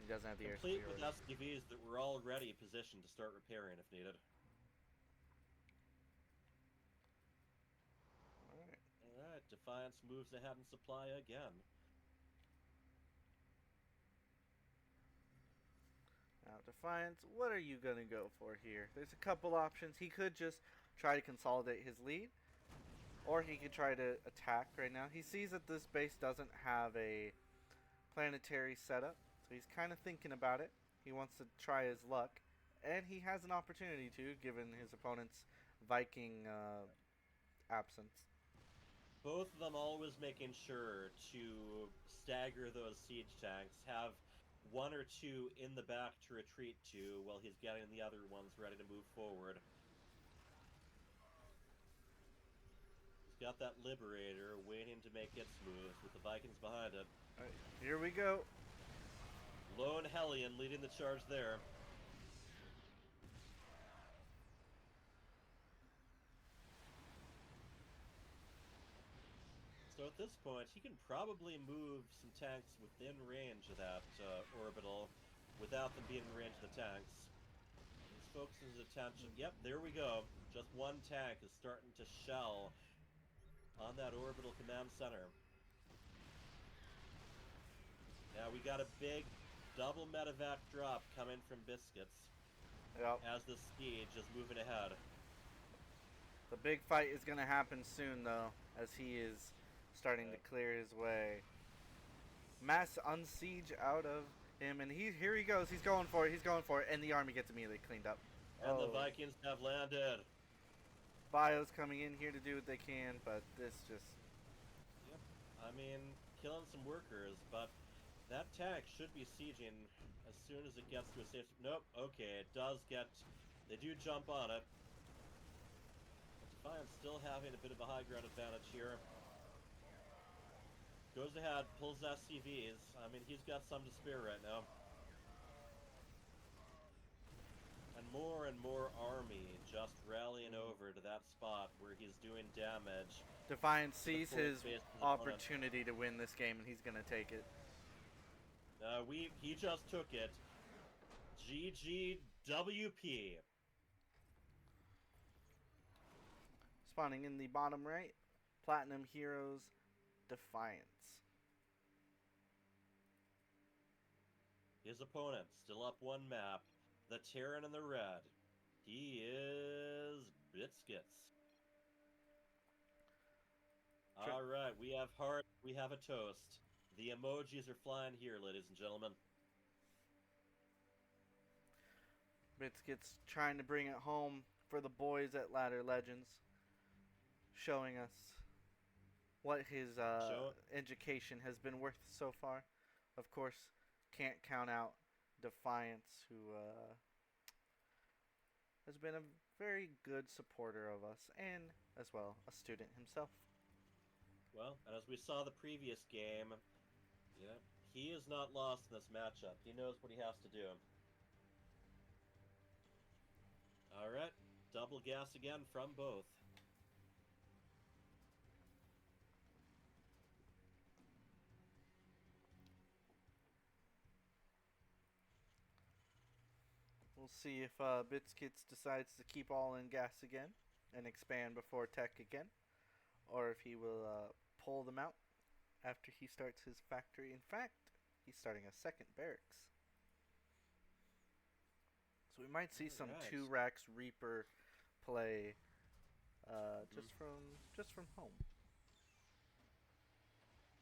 He doesn't have the air complete with SCVs that were already positioned to start repairing if needed. Alright, Defiance moves ahead in supply again. Now, Defiance, what are you going to go for here? There's a couple options. He could just try to consolidate his lead, or he could try to attack right now. He sees that this base doesn't have a planetary setup, so he's kind of thinking about it. He wants to try his luck, and he has an opportunity to, given his opponent's Viking absence. Both of them always making sure to stagger those siege tanks, have one or two in the back to retreat to while he's getting the other ones ready to move forward. He's got that Liberator waiting to make its moves with the Vikings behind it. All right, here we go. Lone Hellion leading the charge there. So at this point, he can probably move some tanks within range of that orbital without them being in range of the tanks. He's focusing his attention. Yep, there we go. Just one tank is starting to shell on that orbital command center. Now we got a big double medevac drop coming from Btskts. Yep. As the siege is moving ahead. The big fight is going to happen soon, though, as he is starting to clear his way. Mass unsiege out of him, and here he goes. He's going for it. He's going for it, and the army gets immediately cleaned up. And the Vikings have landed. Bio's coming in here to do what they can, but this just... Yep. I mean, killing some workers, but that tank should be sieging as soon as it gets to a safe... Nope, okay, it does get... They do jump on it. Defiance still having a bit of a high ground advantage here. Goes ahead, pulls SCVs. I mean, he's got some to spare right now. And more army just rallying over to that spot where he's doing damage. Defiance sees his opportunity to win this game, and he's going to take it. He just took it. GGWP. Spawning in the bottom right, Platinum Heroes Defiance. His opponent still up one map. The Terran in the red. He is Btskts. Alright, we have heart, we have a toast. The emojis are flying here, ladies and gentlemen. Btskts trying to bring it home for the boys at Ladder Legends. Showing us what his education has been worth so far. Of course, can't count out Defiance, who has been a very good supporter of us, and as well a student himself. Well, and as we saw the previous game, he is not lost in this matchup. He knows what he has to do. Alright, double gas again from both. We'll see if Btskts decides to keep all in gas again and expand before tech again, or if he will pull them out after he starts his factory. In fact, he's starting a second barracks. So we might see some 2-Rax Reaper play just from home.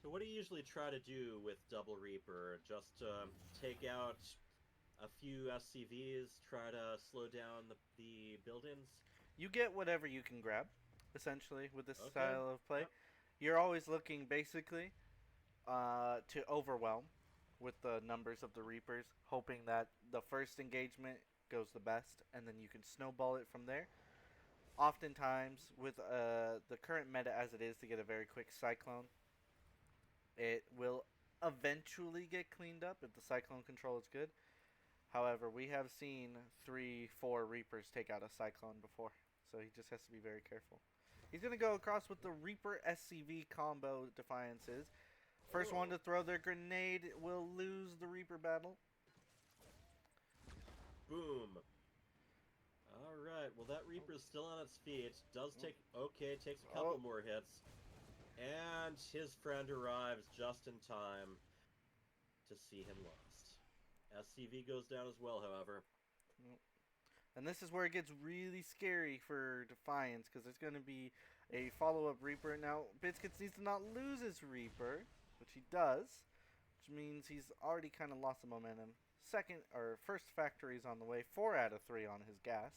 So what do you usually try to do with Double Reaper? Just take out a few SCVs, try to slow down the buildings? You get whatever you can grab, essentially, with this style of play. Yep. You're always looking, basically, to overwhelm with the numbers of the Reapers, hoping that the first engagement goes the best, and then you can snowball it from there. Oftentimes, with the current meta as it is to get a very quick Cyclone, it will eventually get cleaned up if the Cyclone control is good. However, we have seen 3-4 Reapers take out a Cyclone before, so he just has to be very careful. He's going to go across with the Reaper SCV combo Defiance is. First one to throw their grenade will lose the Reaper battle. Boom. Alright, well that Reaper's still on its feet. Does take, takes a couple more hits. And his friend arrives just in time to see him lost. SCV goes down as well, however. And this is where it gets really scary for Defiance, because there's going to be a follow-up Reaper. Now, Btskts needs to not lose his Reaper, which he does, which means he's already kind of lost the momentum. First factory is on the way. 4 out of 3 on his gas.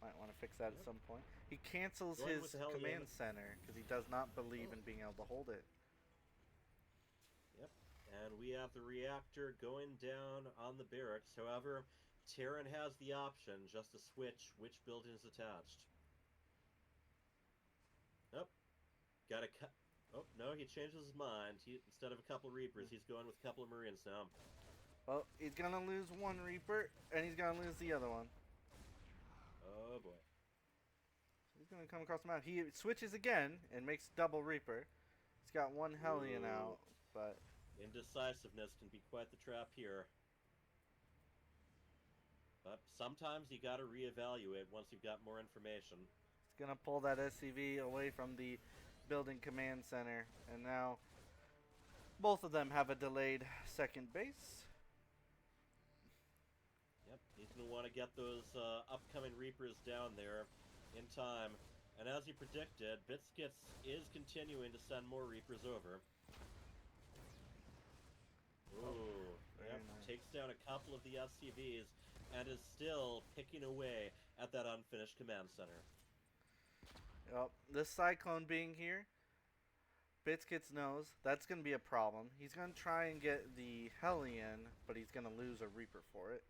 Might want to fix that at some point. He cancels his command center because he does not believe in being able to hold it. Yep. And we have the reactor going down on the barracks. However, Terran has the option just to switch which building is attached. Nope. Gotta cut. Oh, no, he changes his mind. Instead of a couple Reapers, he's going with a couple of Marines now. Well, he's gonna lose one Reaper, and he's gonna lose the other one. Oh, boy. He's gonna come across the map. He switches again and makes double Reaper. He's got one Hellion out, but indecisiveness can be quite the trap here. But sometimes you gotta reevaluate once you've got more information. he's gonna pull that SCV away from the building command center, and now both of them have a delayed second base. Yep, he's gonna want to get those upcoming Reapers down there in time. And as he predicted, Btskts is continuing to send more Reapers over. Ooh, yep, nice. takes down a couple of the SCVs and is still picking away at that unfinished command center. Yep, this Cyclone being here, Btskts knows that's going to be a problem. He's going to try and get the Hellion, but he's going to lose a Reaper for it.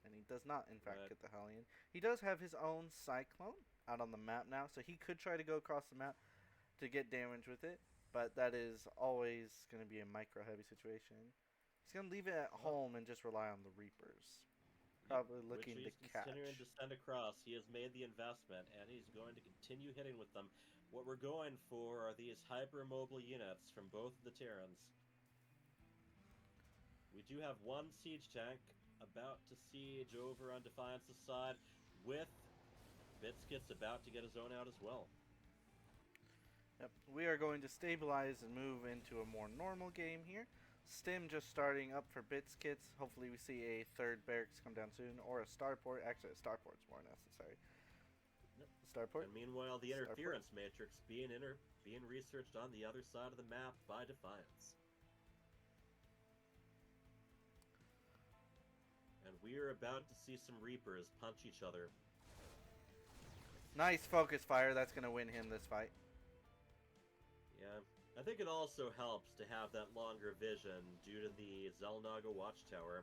And he does not, in fact, get the Hellion. He does have his own Cyclone out on the map now, so he could try to go across the map to get damage with it. But that is always going to be a micro-heavy situation. He's going to leave it at home and just rely on the Reapers. Probably looking to catch. Continuing to send across. He has made the investment, and he's going to continue hitting with them. What we're going for are these hyper-mobile units from both of the Terrans. We do have one siege tank about to siege over on Defiance's side, with Btskts about to get his own out as well. Yep, we are going to stabilize and move into a more normal game here. Stim just starting up for Btskts. Hopefully we see a third barracks come down soon, or a starport. Actually, a starport's more necessary. Yep. Starport. And meanwhile, the interference matrix being researched on the other side of the map by Defiance. And we are about to see some Reapers punch each other. Nice focus fire. That's going to win him this fight. Yeah. I think it also helps to have that longer vision due to the Xel'Naga watchtower.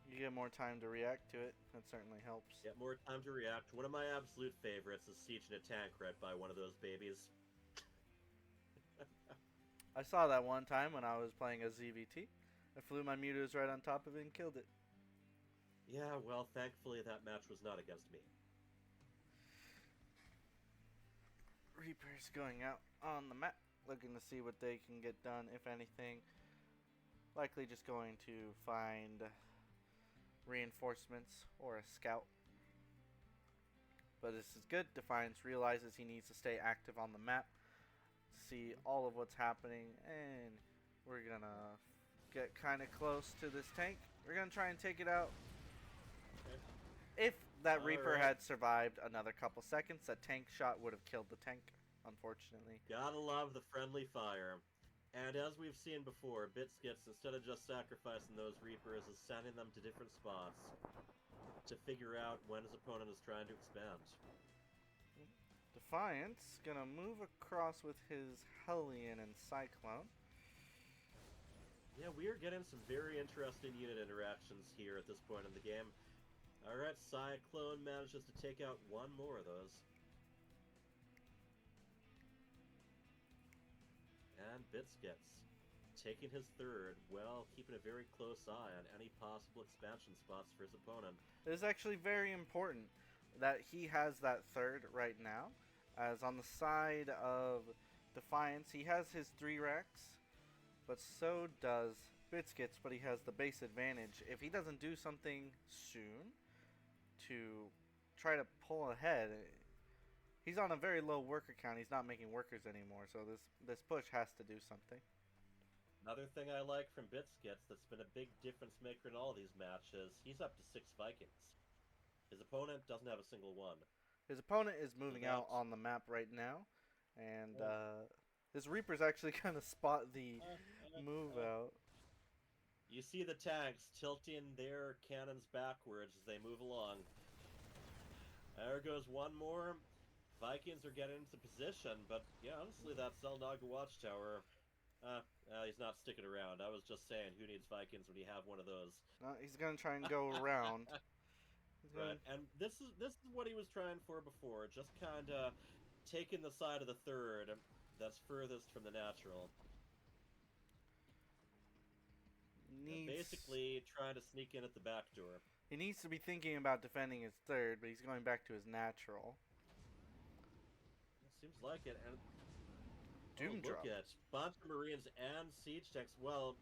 You get more time to react to it. That certainly helps. Get more time to react. One of my absolute favorites is sieging a tank right by one of those babies. I saw that one time when I was playing a ZVT. I flew my mutas right on top of it and killed it. Yeah, well, thankfully that match was not against me. Reapers going out on the map, looking to see what they can get done, if anything. Likely just going to find reinforcements or a scout. But this is good. Defiance realizes he needs to stay active on the map, see all of what's happening, and we're gonna get kind of close to this tank. We're gonna try and take it out. Okay. If that Reaper right. had survived another couple seconds, that tank shot would have killed the tank, unfortunately. Gotta love the friendly fire. And as we've seen before, Btskts, instead of just sacrificing those Reapers, is sending them to different spots to figure out when his opponent is trying to expand. Defiance gonna move across with his Hellion and Cyclone. Yeah, we are getting some very interesting unit interactions here at this point in the game. Alright, Cyclone manages to take out one more of those. And Btskts taking his third, well, keeping a very close eye on any possible expansion spots for his opponent. It is actually very important that he has that third right now, as on the side of Defiance, he has his 3 racks, but so does Btskts, but he has the base advantage. If he doesn't do something soon to try to pull ahead, he's on a very low worker count. He's not making workers anymore, so this push has to do something. Another thing I like from Btskts that's been a big difference maker in all these matches, he's up to 6 Vikings. His opponent doesn't have a single one. His opponent is moving out on the map right now, and his Reaper's actually kind of spot the move out. You see the tanks tilting their cannons backwards as they move along. There goes one more. Vikings are getting into position, but yeah, honestly, that Xel'Naga watchtower, He's not sticking around. I was just saying, who needs Vikings when you have one of those? No, he's gonna try and go around. He's Right, gonna. and this is what he was trying for before, just kind of taking the side of the third that's furthest from the natural. Needs Basically, trying to sneak in at the back door. he needs to be thinking about defending his third, but he's going back to his natural. Seems like it, and oh, Doom look drop. at bunch of Marines and siege tanks. Well,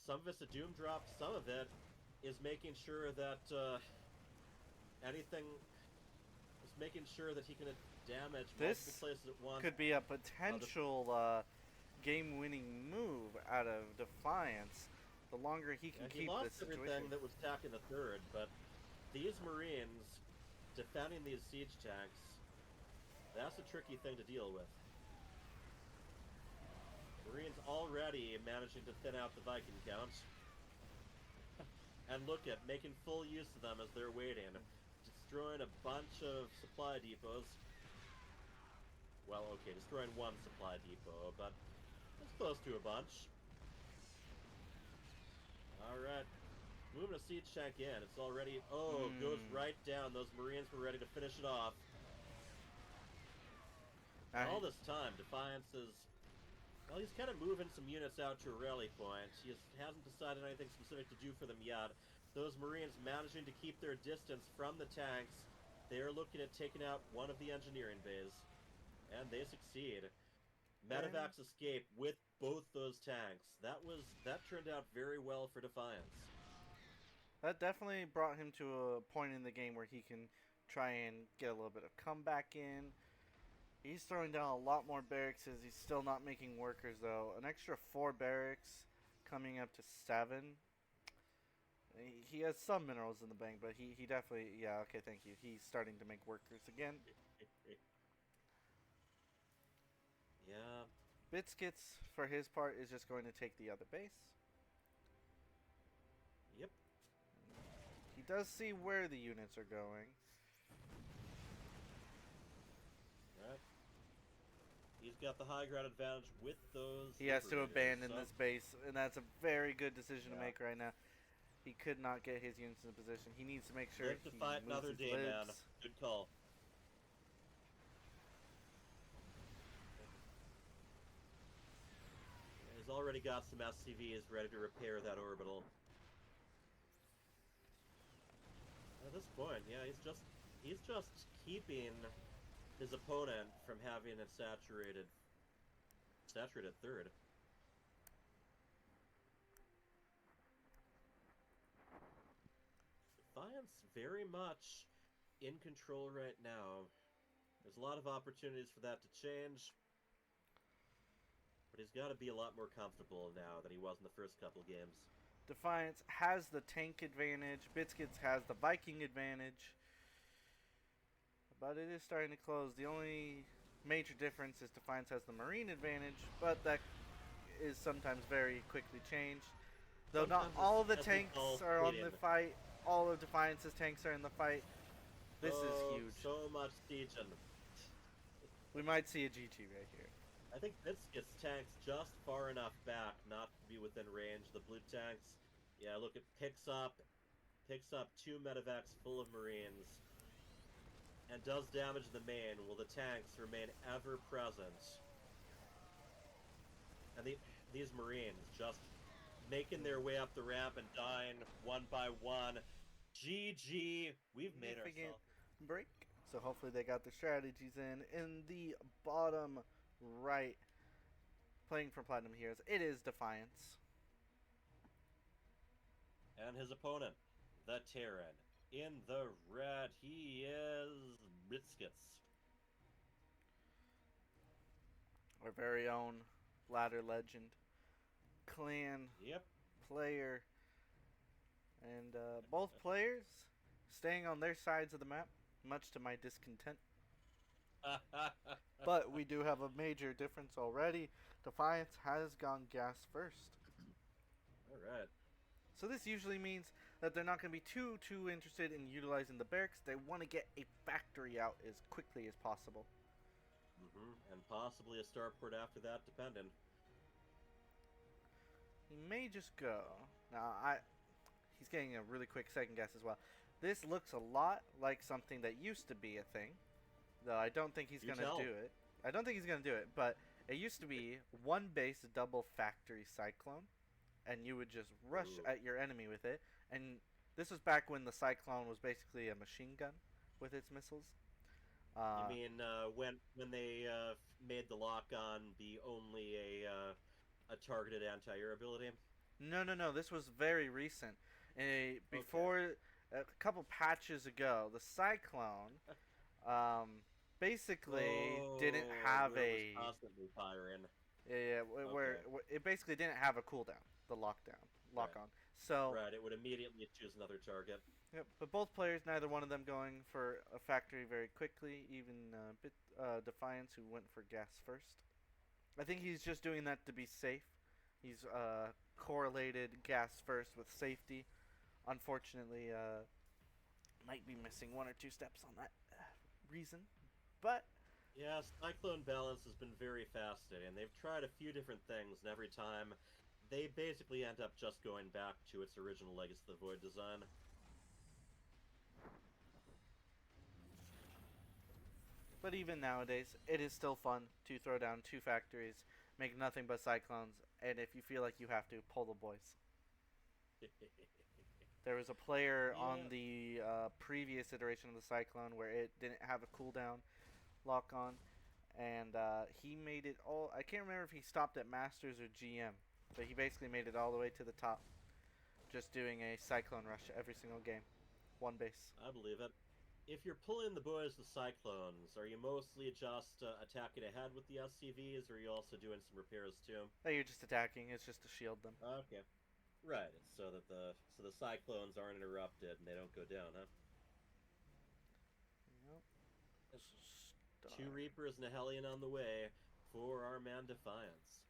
some of it's a doom drop. Some of it is making sure that anything is making sure that he can damage multiple This places at once. could be a The potential game-winning move out of Defiance. The longer he can Yeah, he keep this lost situation. everything that was attacking the third, but these Marines defending these siege tanks, that's a tricky thing to deal with. Marines already managing to thin out the Viking count. And look at making full use of them as they're waiting. Destroying a bunch of supply depots. Well, okay, destroying one supply depot, but it's close to a bunch. Alright. Moving a siege tank in. It's already... Oh, goes right down. Those Marines were ready to finish it off. And all this time, Defiance is... Well, he's kind of moving some units out to a rally point. He hasn't decided anything specific to do for them yet. Those Marines managing to keep their distance from the tanks. They're looking at taking out one of the engineering bays. And they succeed. Medevacs escape with both those tanks. That turned out very well for Defiance. That definitely brought him to a point in the game where he can try and get a little bit of comeback in. He's throwing down a lot more barracks as he's still not making workers, though. An extra 4 barracks coming up to 7. He has some minerals in the bank, but he definitely... Yeah, okay, thank you. He's starting to make workers again. Yeah. Btskts, for his part, is just going to take the other base. Yep. He does see where the units are going. Right. He's got the high ground advantage with those. He has to liberators, abandon so... this base, and that's a very good decision to Yeah. make right now. He could not get his units in position. He needs to make sure Live to he fight moves another his day, libs. man. Good call. He's already got some SCVs ready to repair that orbital. At this point, yeah, he's just keeping his opponent from having a saturated third. Defiance very much in control right now. There's a lot of opportunities for that to change. But he's got to be a lot more comfortable now than he was in the first couple games. Defiance has the tank advantage. Btskts has the Viking advantage. But it is starting to close. The only major difference is Defiance has the Marine advantage, but that is sometimes very quickly changed. Though Sometimes not all of the as we tanks call are on the waiting. fight. All of Defiance's tanks are in the fight. This is huge. So much sieging. We might see a GG right here. I think this gets tanks just far enough back not to be within range. The blue tanks, yeah, look, it picks up 2 medevacs full of Marines, and does damage the main, while the tanks remain ever present. And these Marines just making their way up the ramp and dying one by one. GG, we've made ourselves. Break. So hopefully they got their strategies in the bottom right. Playing for Platinum Heroes, it is Defiance. And his opponent, the Terran. In the red, he is Btskts. Our very own ladder legend. Clan Yep. player. And both players staying on their sides of the map, much to my discontent. But we do have a major difference already. Defiance has gone gas first. Alright. So this usually means that they're not going to be too interested in utilizing the barracks. They want to get a factory out as quickly as possible. And possibly a starport after that, depending. He may just go. Now, he's getting a really quick second guess as well. This looks a lot like something that used to be a thing, though I don't think he's You going to tell. do it. I don't think he's going to do it, but it used to be one base double factory cyclone, and you would just rush Ooh. at your enemy with it. And this was back when the cyclone was basically a machine gun with its missiles. You Uh, mean when they made the lock on be only a targeted anti-air ability? no, no, no. This was very recent. Okay. Before a couple patches ago, the cyclone um, basically didn't Oh, have where it was a constantly firing. yeah, Okay. where it basically didn't have a cooldown, the lock Right. on. So Right. It would immediately choose another target. yep, but both players, neither one of them going for a factory very quickly. Even Defiance, who went for gas first. I think he's just doing that to be safe. He's correlated gas first with safety. Unfortunately, might be missing one or two steps on that reason, but Yeah, Cyclone Balance has been very fascinating. They've tried a few different things, and every time they basically end up just going back to its original Legacy of the Void design. even nowadays, it is still fun to throw down two factories, make nothing but cyclones, and if you feel like you have to, pull the boys. There was a player Yeah. on the previous iteration of the cyclone where it didn't have a cooldown lock on, and he made it all. I can't remember if he stopped at Masters or GM, but he basically made it all the way to the top, just doing a cyclone rush every single game, one base. I believe it. If you're pulling the boys with Cyclones, are you mostly just attacking ahead with the SCVs, or are you also doing some repairs too? Hey, you're just attacking. It's just to shield them. Okay. Right, it's so the Cyclones aren't interrupted and they don't go down, huh? Yep. Two Star. Reapers and a Hellion on the way for our man Defiance.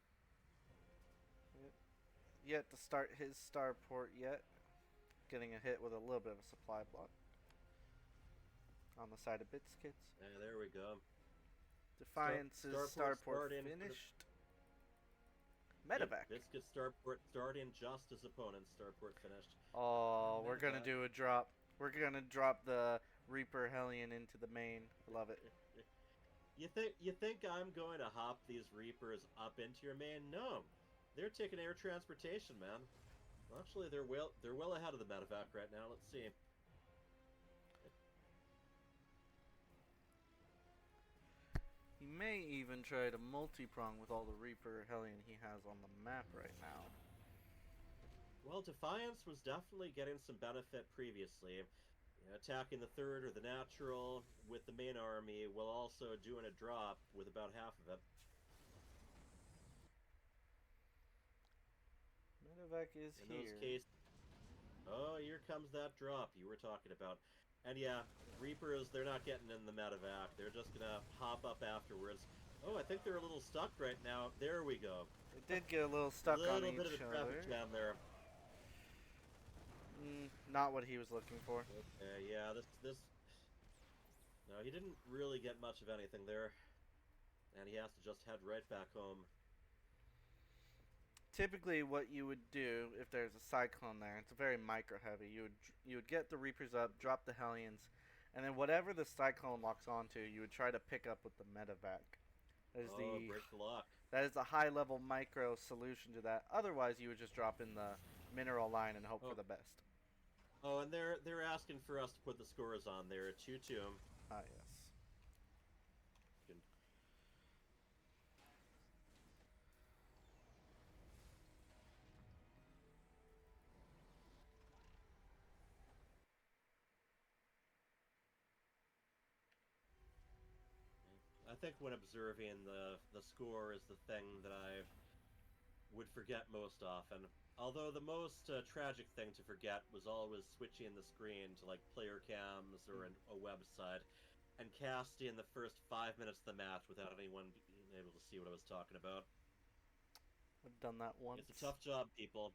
Yet to start his starport yet. Getting a hit with a little bit of a supply block on the side of Btskts. There we go. Defiance's Starport starport starting for the finished. Yep, Medevac. Biscuit Starport starting just as opponent's Starport finished. Oh, we're gonna Medevac. do a drop. We're gonna drop the Reaper Hellion into the main. I love it. You think I'm going to hop these Reapers up into your main? No. They're taking air transportation, man. Actually, they're well ahead of the medevac right now. Let's see. He may even try to multi-prong with all the Reaper Hellion he has on the map right now. Well, Defiance was definitely getting some benefit previously. Attacking the third or the natural with the main army while also doing a drop with about half of it. Medevac is In those here. cases, oh, here comes that drop you were talking about. And yeah, Reapers, they're not getting in the medevac. They're just gonna hop up afterwards. Oh, I think they're a little stuck right now. There we go. It did get a little A stuck on little bit of a each traffic other. jam there. Not what he was looking for. Okay, yeah, this. No, he didn't really get much of anything there. And he has to just head right back home. Typically, what you would do if there's a cyclone there, it's very micro heavy. You would get the Reapers up, drop the Hellions, and then whatever the cyclone locks onto, you would try to pick up with the medevac. That is Oh, the break the lock. that is the high level micro solution to that. Otherwise, you would just drop in the mineral line and hope for Oh, the best. oh, and they're asking for us to put the scores on there. 2-2. Ah, yes. I think when observing the score is the thing that I would forget most often. Although the most tragic thing to forget was always switching the screen to like player cams or a website and casting the first 5 minutes of the match without anyone being able to see what I was talking about. I've done that It's a once. tough job, people.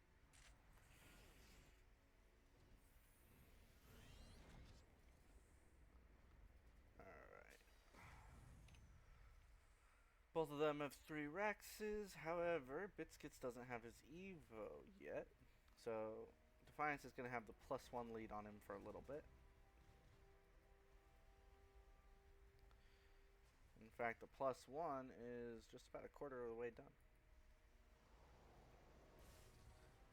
All right. Both of them have 3 Rexes. However, Btskts doesn't have his Evo yet. So Defiance is going to have the +1 lead on him for a little bit. In fact, the +1 is just about a quarter of the way done.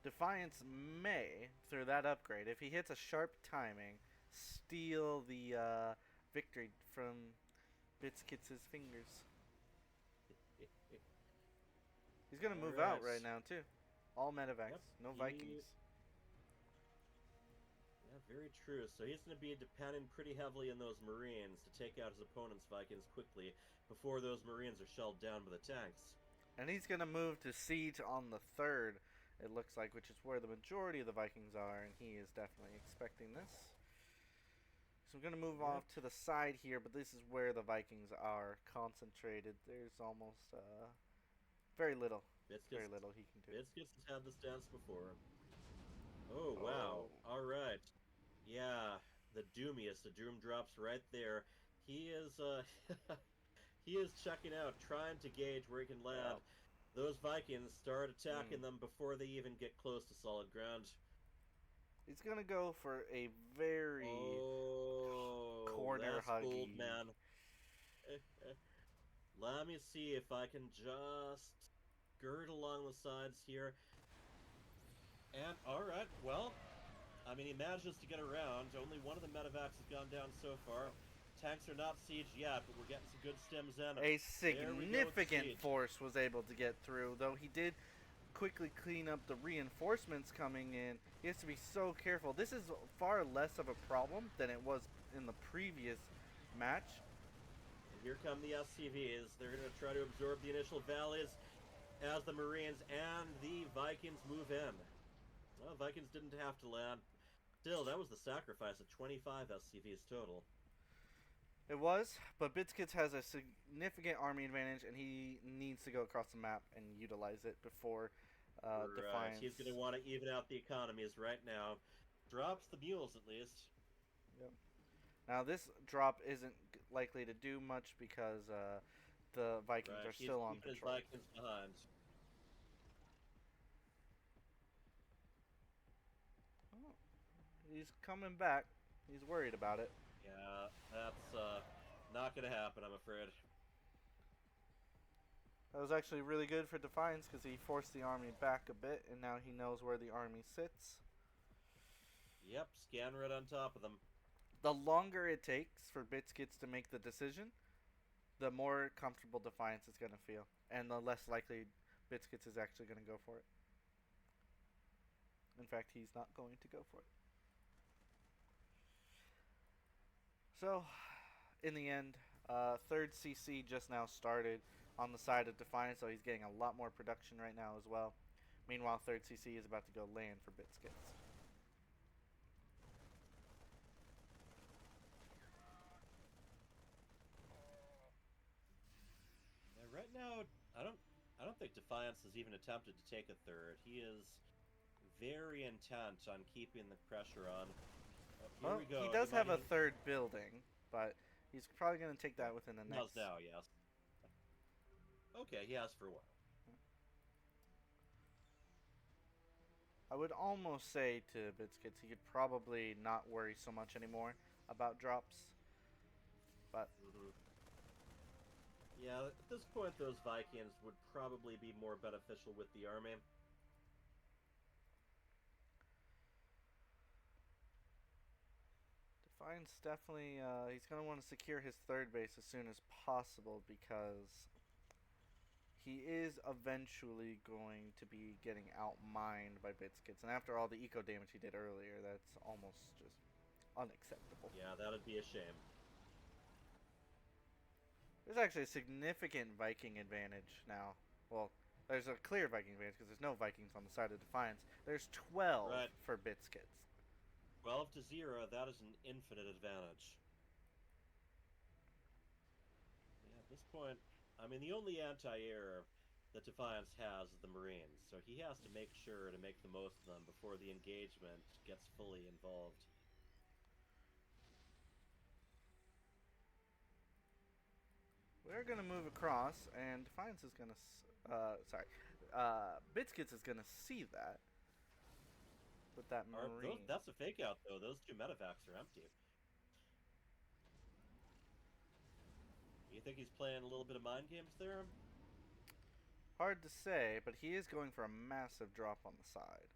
Defiance may, through that upgrade, if he hits a sharp timing, steal the victory from Btskts' fingers. He's going to move out right now, too. All medevacs, Yep, no Vikings. Yeah, very true. So he's going to be depending pretty heavily on those Marines to take out his opponent's Vikings quickly before those Marines are shelled down by the tanks. And he's going to move to siege on the 3rd, it looks like, which is where the majority of the Vikings are, and he is definitely expecting this. So I'm going to move off to the side here, but this is where the Vikings are concentrated. There's almost very little he can do. Btskts has had this dance before. Oh, wow. All right. Yeah, the Doomiest. The Doom drops right there. He is he is checking out, trying to gauge where he can land. Yep. Those Vikings start attacking them before they even get close to solid ground. He's gonna go for a very corner huggy. Bold, man. Let me see if I can just skirt along the sides here. And all right, well, I mean, he manages to get around. Only one of the medevacs has gone down so far. Tanks are not sieged yet, but we're getting some good stems in. A significant force was able to get through, though he did quickly clean up the reinforcements coming in. He has to be so careful. This is far less of a problem than it was in the previous match. And here come the SCVs. They're going to try to absorb the initial valleys as the Marines and the Vikings move in. Well, Vikings didn't have to land. Still, that was the sacrifice of 25 SCVs total. It was, but Btskts has a significant army advantage, and he needs to go across the map and utilize it before Defiance. He's going to want to even out the economies right now. Drops the mules, at least. Yep. Now, this drop isn't likely to do much because the Vikings are still on patrol. His Vikings behind. Oh, he's coming back. He's worried about it. Yeah, that's not going to happen, I'm afraid. That was actually really good for Defiance because he forced the army back a bit, and now he knows where the army sits. Yep, scan right on top of them. The longer it takes for Btskts to make the decision, the more comfortable Defiance is going to feel, and the less likely Btskts is actually going to go for it. In fact, he's not going to go for it. So, in the end, 3rd CC just now started on the side of Defiance, so he's getting a lot more production right now as well. Meanwhile, 3rd CC is about to go land for Btskts. Yeah, right now, I don't think Defiance has even attempted to take a 3rd. He is very intent on keeping the pressure on. Well, we go. He does have a 3rd building, but he's probably going to take that within the next... now, yes. Okay, he has for a while. I would almost say to Btskts he could probably not worry so much anymore about drops. But... Yeah, at this point those Vikings would probably be more beneficial with the army. Defiance definitely, he's going to want to secure his 3rd base as soon as possible because he is eventually going to be getting outmined by Btskts. And after all the eco damage he did earlier, that's almost just unacceptable. Yeah, that'd be a shame. There's actually a significant Viking advantage now. Well, there's a clear Viking advantage because there's no Vikings on the side of Defiance. There's 12 for Btskts. 12 to 0, that is an infinite advantage. Yeah, at this point, I mean, the only anti-air that Defiance has is the Marines, so he has to make sure to make the most of them before the engagement gets fully involved. We're gonna move across, and Defiance is gonna. Sorry. Btskts is gonna see that with that Marine. That's a fake out though. Those two medevacs are empty. You think he's playing a little bit of mind games there? Hard to say, but he is going for a massive drop on the side.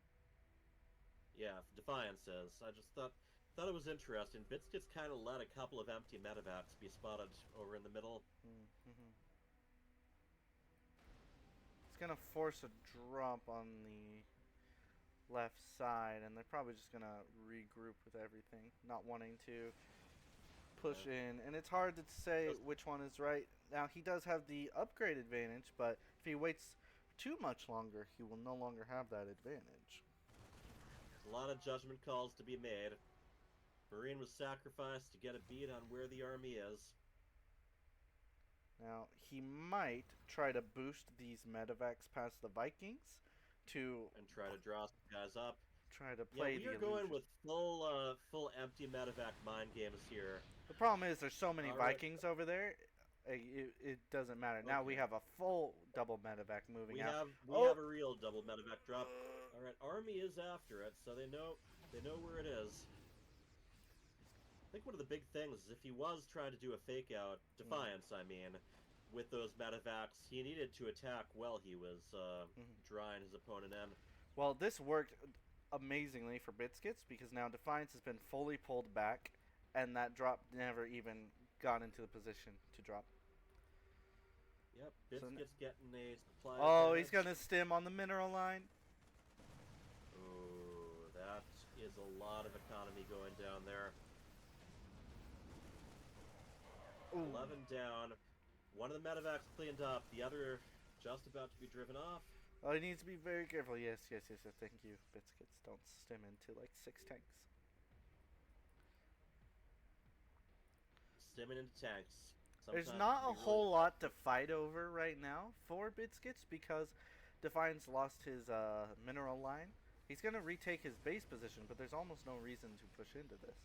Yeah, Defiance is. I just thought it was interesting. Btskts kind of let a couple of empty medevacs be spotted over in the middle. Mm-hmm. It's gonna force a drop on the left side, and they're probably just gonna regroup with everything, not wanting to push in. And it's hard to say which one is right. Now, he does have the upgrade advantage, but if he waits too much longer, he will no longer have that advantage. A lot of judgment calls to be made. Marine was sacrificed to get a beat on where the army is. Now, he might try to boost these medevacs past the Vikings to... and try to draw some guys up. Try to play we are going with full empty medevac mind games here. The problem is there's so many Vikings over there, it doesn't matter. Okay. Now we have a full double medevac moving out. We have a real double medevac drop. All right, army is after it, so they know where it is. I think one of the big things is if he was trying to do a fake out, Defiance, I mean, with those medevacs, he needed to attack while he was drawing his opponent in. Well, this worked amazingly for Btskts because now Defiance has been fully pulled back, and that drop never even got into the position to drop. Yep, Btskts getting a supply. Oh, advantage. He's gonna stim on the mineral line. Oh, that is a lot of economy going down there. Ooh. 11 down. One of the medevacs cleaned up. The other just about to be driven off. Oh, he needs to be very careful. Yes. Thank you, Btskts. Don't stim into like 6 tanks. Stimming into tanks. There's not a whole lot to fight over right now for Btskts because Defiance lost his mineral line. He's going to retake his base position, but there's almost no reason to push into this.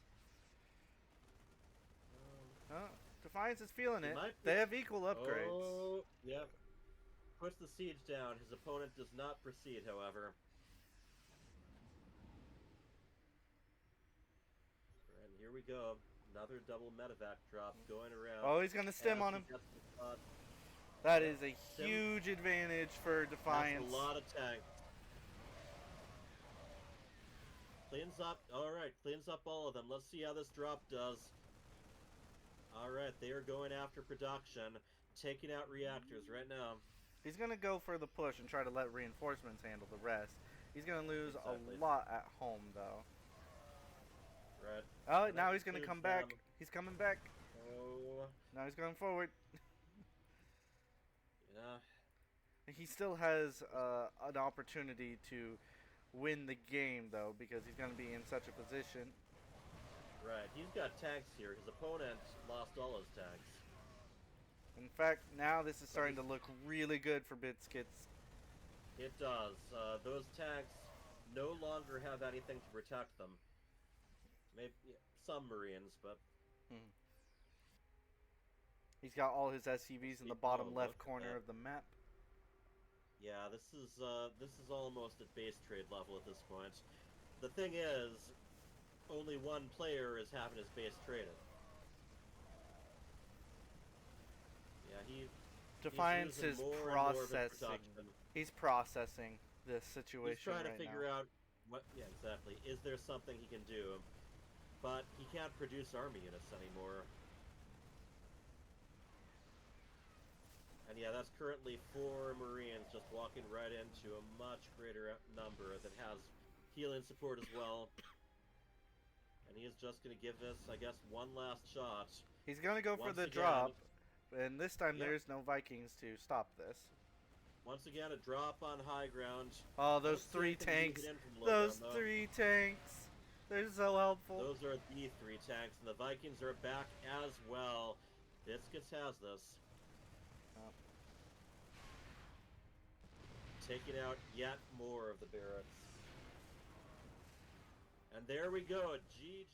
Defiance is feeling it. They have equal upgrades. Oh, yep. Puts the siege down. His opponent does not proceed, however. And here we go. Another double medevac drop going around. Oh, he's going to stim on him. That is a huge advantage for Defiance. That's a lot of tanks. Cleans up. All right, cleans up all of them. Let's see how this drop does. All right, they are going after production, taking out reactors right now. He's going to go for the push and try to let reinforcements handle the rest. He's going to lose a lot at home, though. Right. Oh, now he's going to come back. He's coming back. Oh. Now he's going forward. Yeah. He still has an opportunity to win the game, though, because he's going to be in such a position. Right. He's got tanks here. His opponent lost all his tanks. In fact, now this is starting to look really good for Btskts. It does. Those tanks no longer have anything to protect them. Maybe some Marines, but... He's got all his SCVs in the bottom left corner of the map. Yeah, this is almost at base trade level at this point. The thing is, only one player is having his base traded. Yeah, Defiance is processing. He's processing this situation. He's trying to figure out what. Yeah, exactly. Is there something he can do? But he can't produce army units anymore. And yeah, that's currently 4 Marines just walking right into a much greater number that has healing support as well. And he is just going to give this, I guess, one last shot. He's going to go for the drop, and this time there's no Vikings to stop this. Once again, a drop on high ground. Oh, those 3 tanks. Those 3 tanks. They're so helpful. Those are the 3 tanks, and the Vikings are back as well. Btskts has this. Taking out yet more of the barracks. And there we go, GG.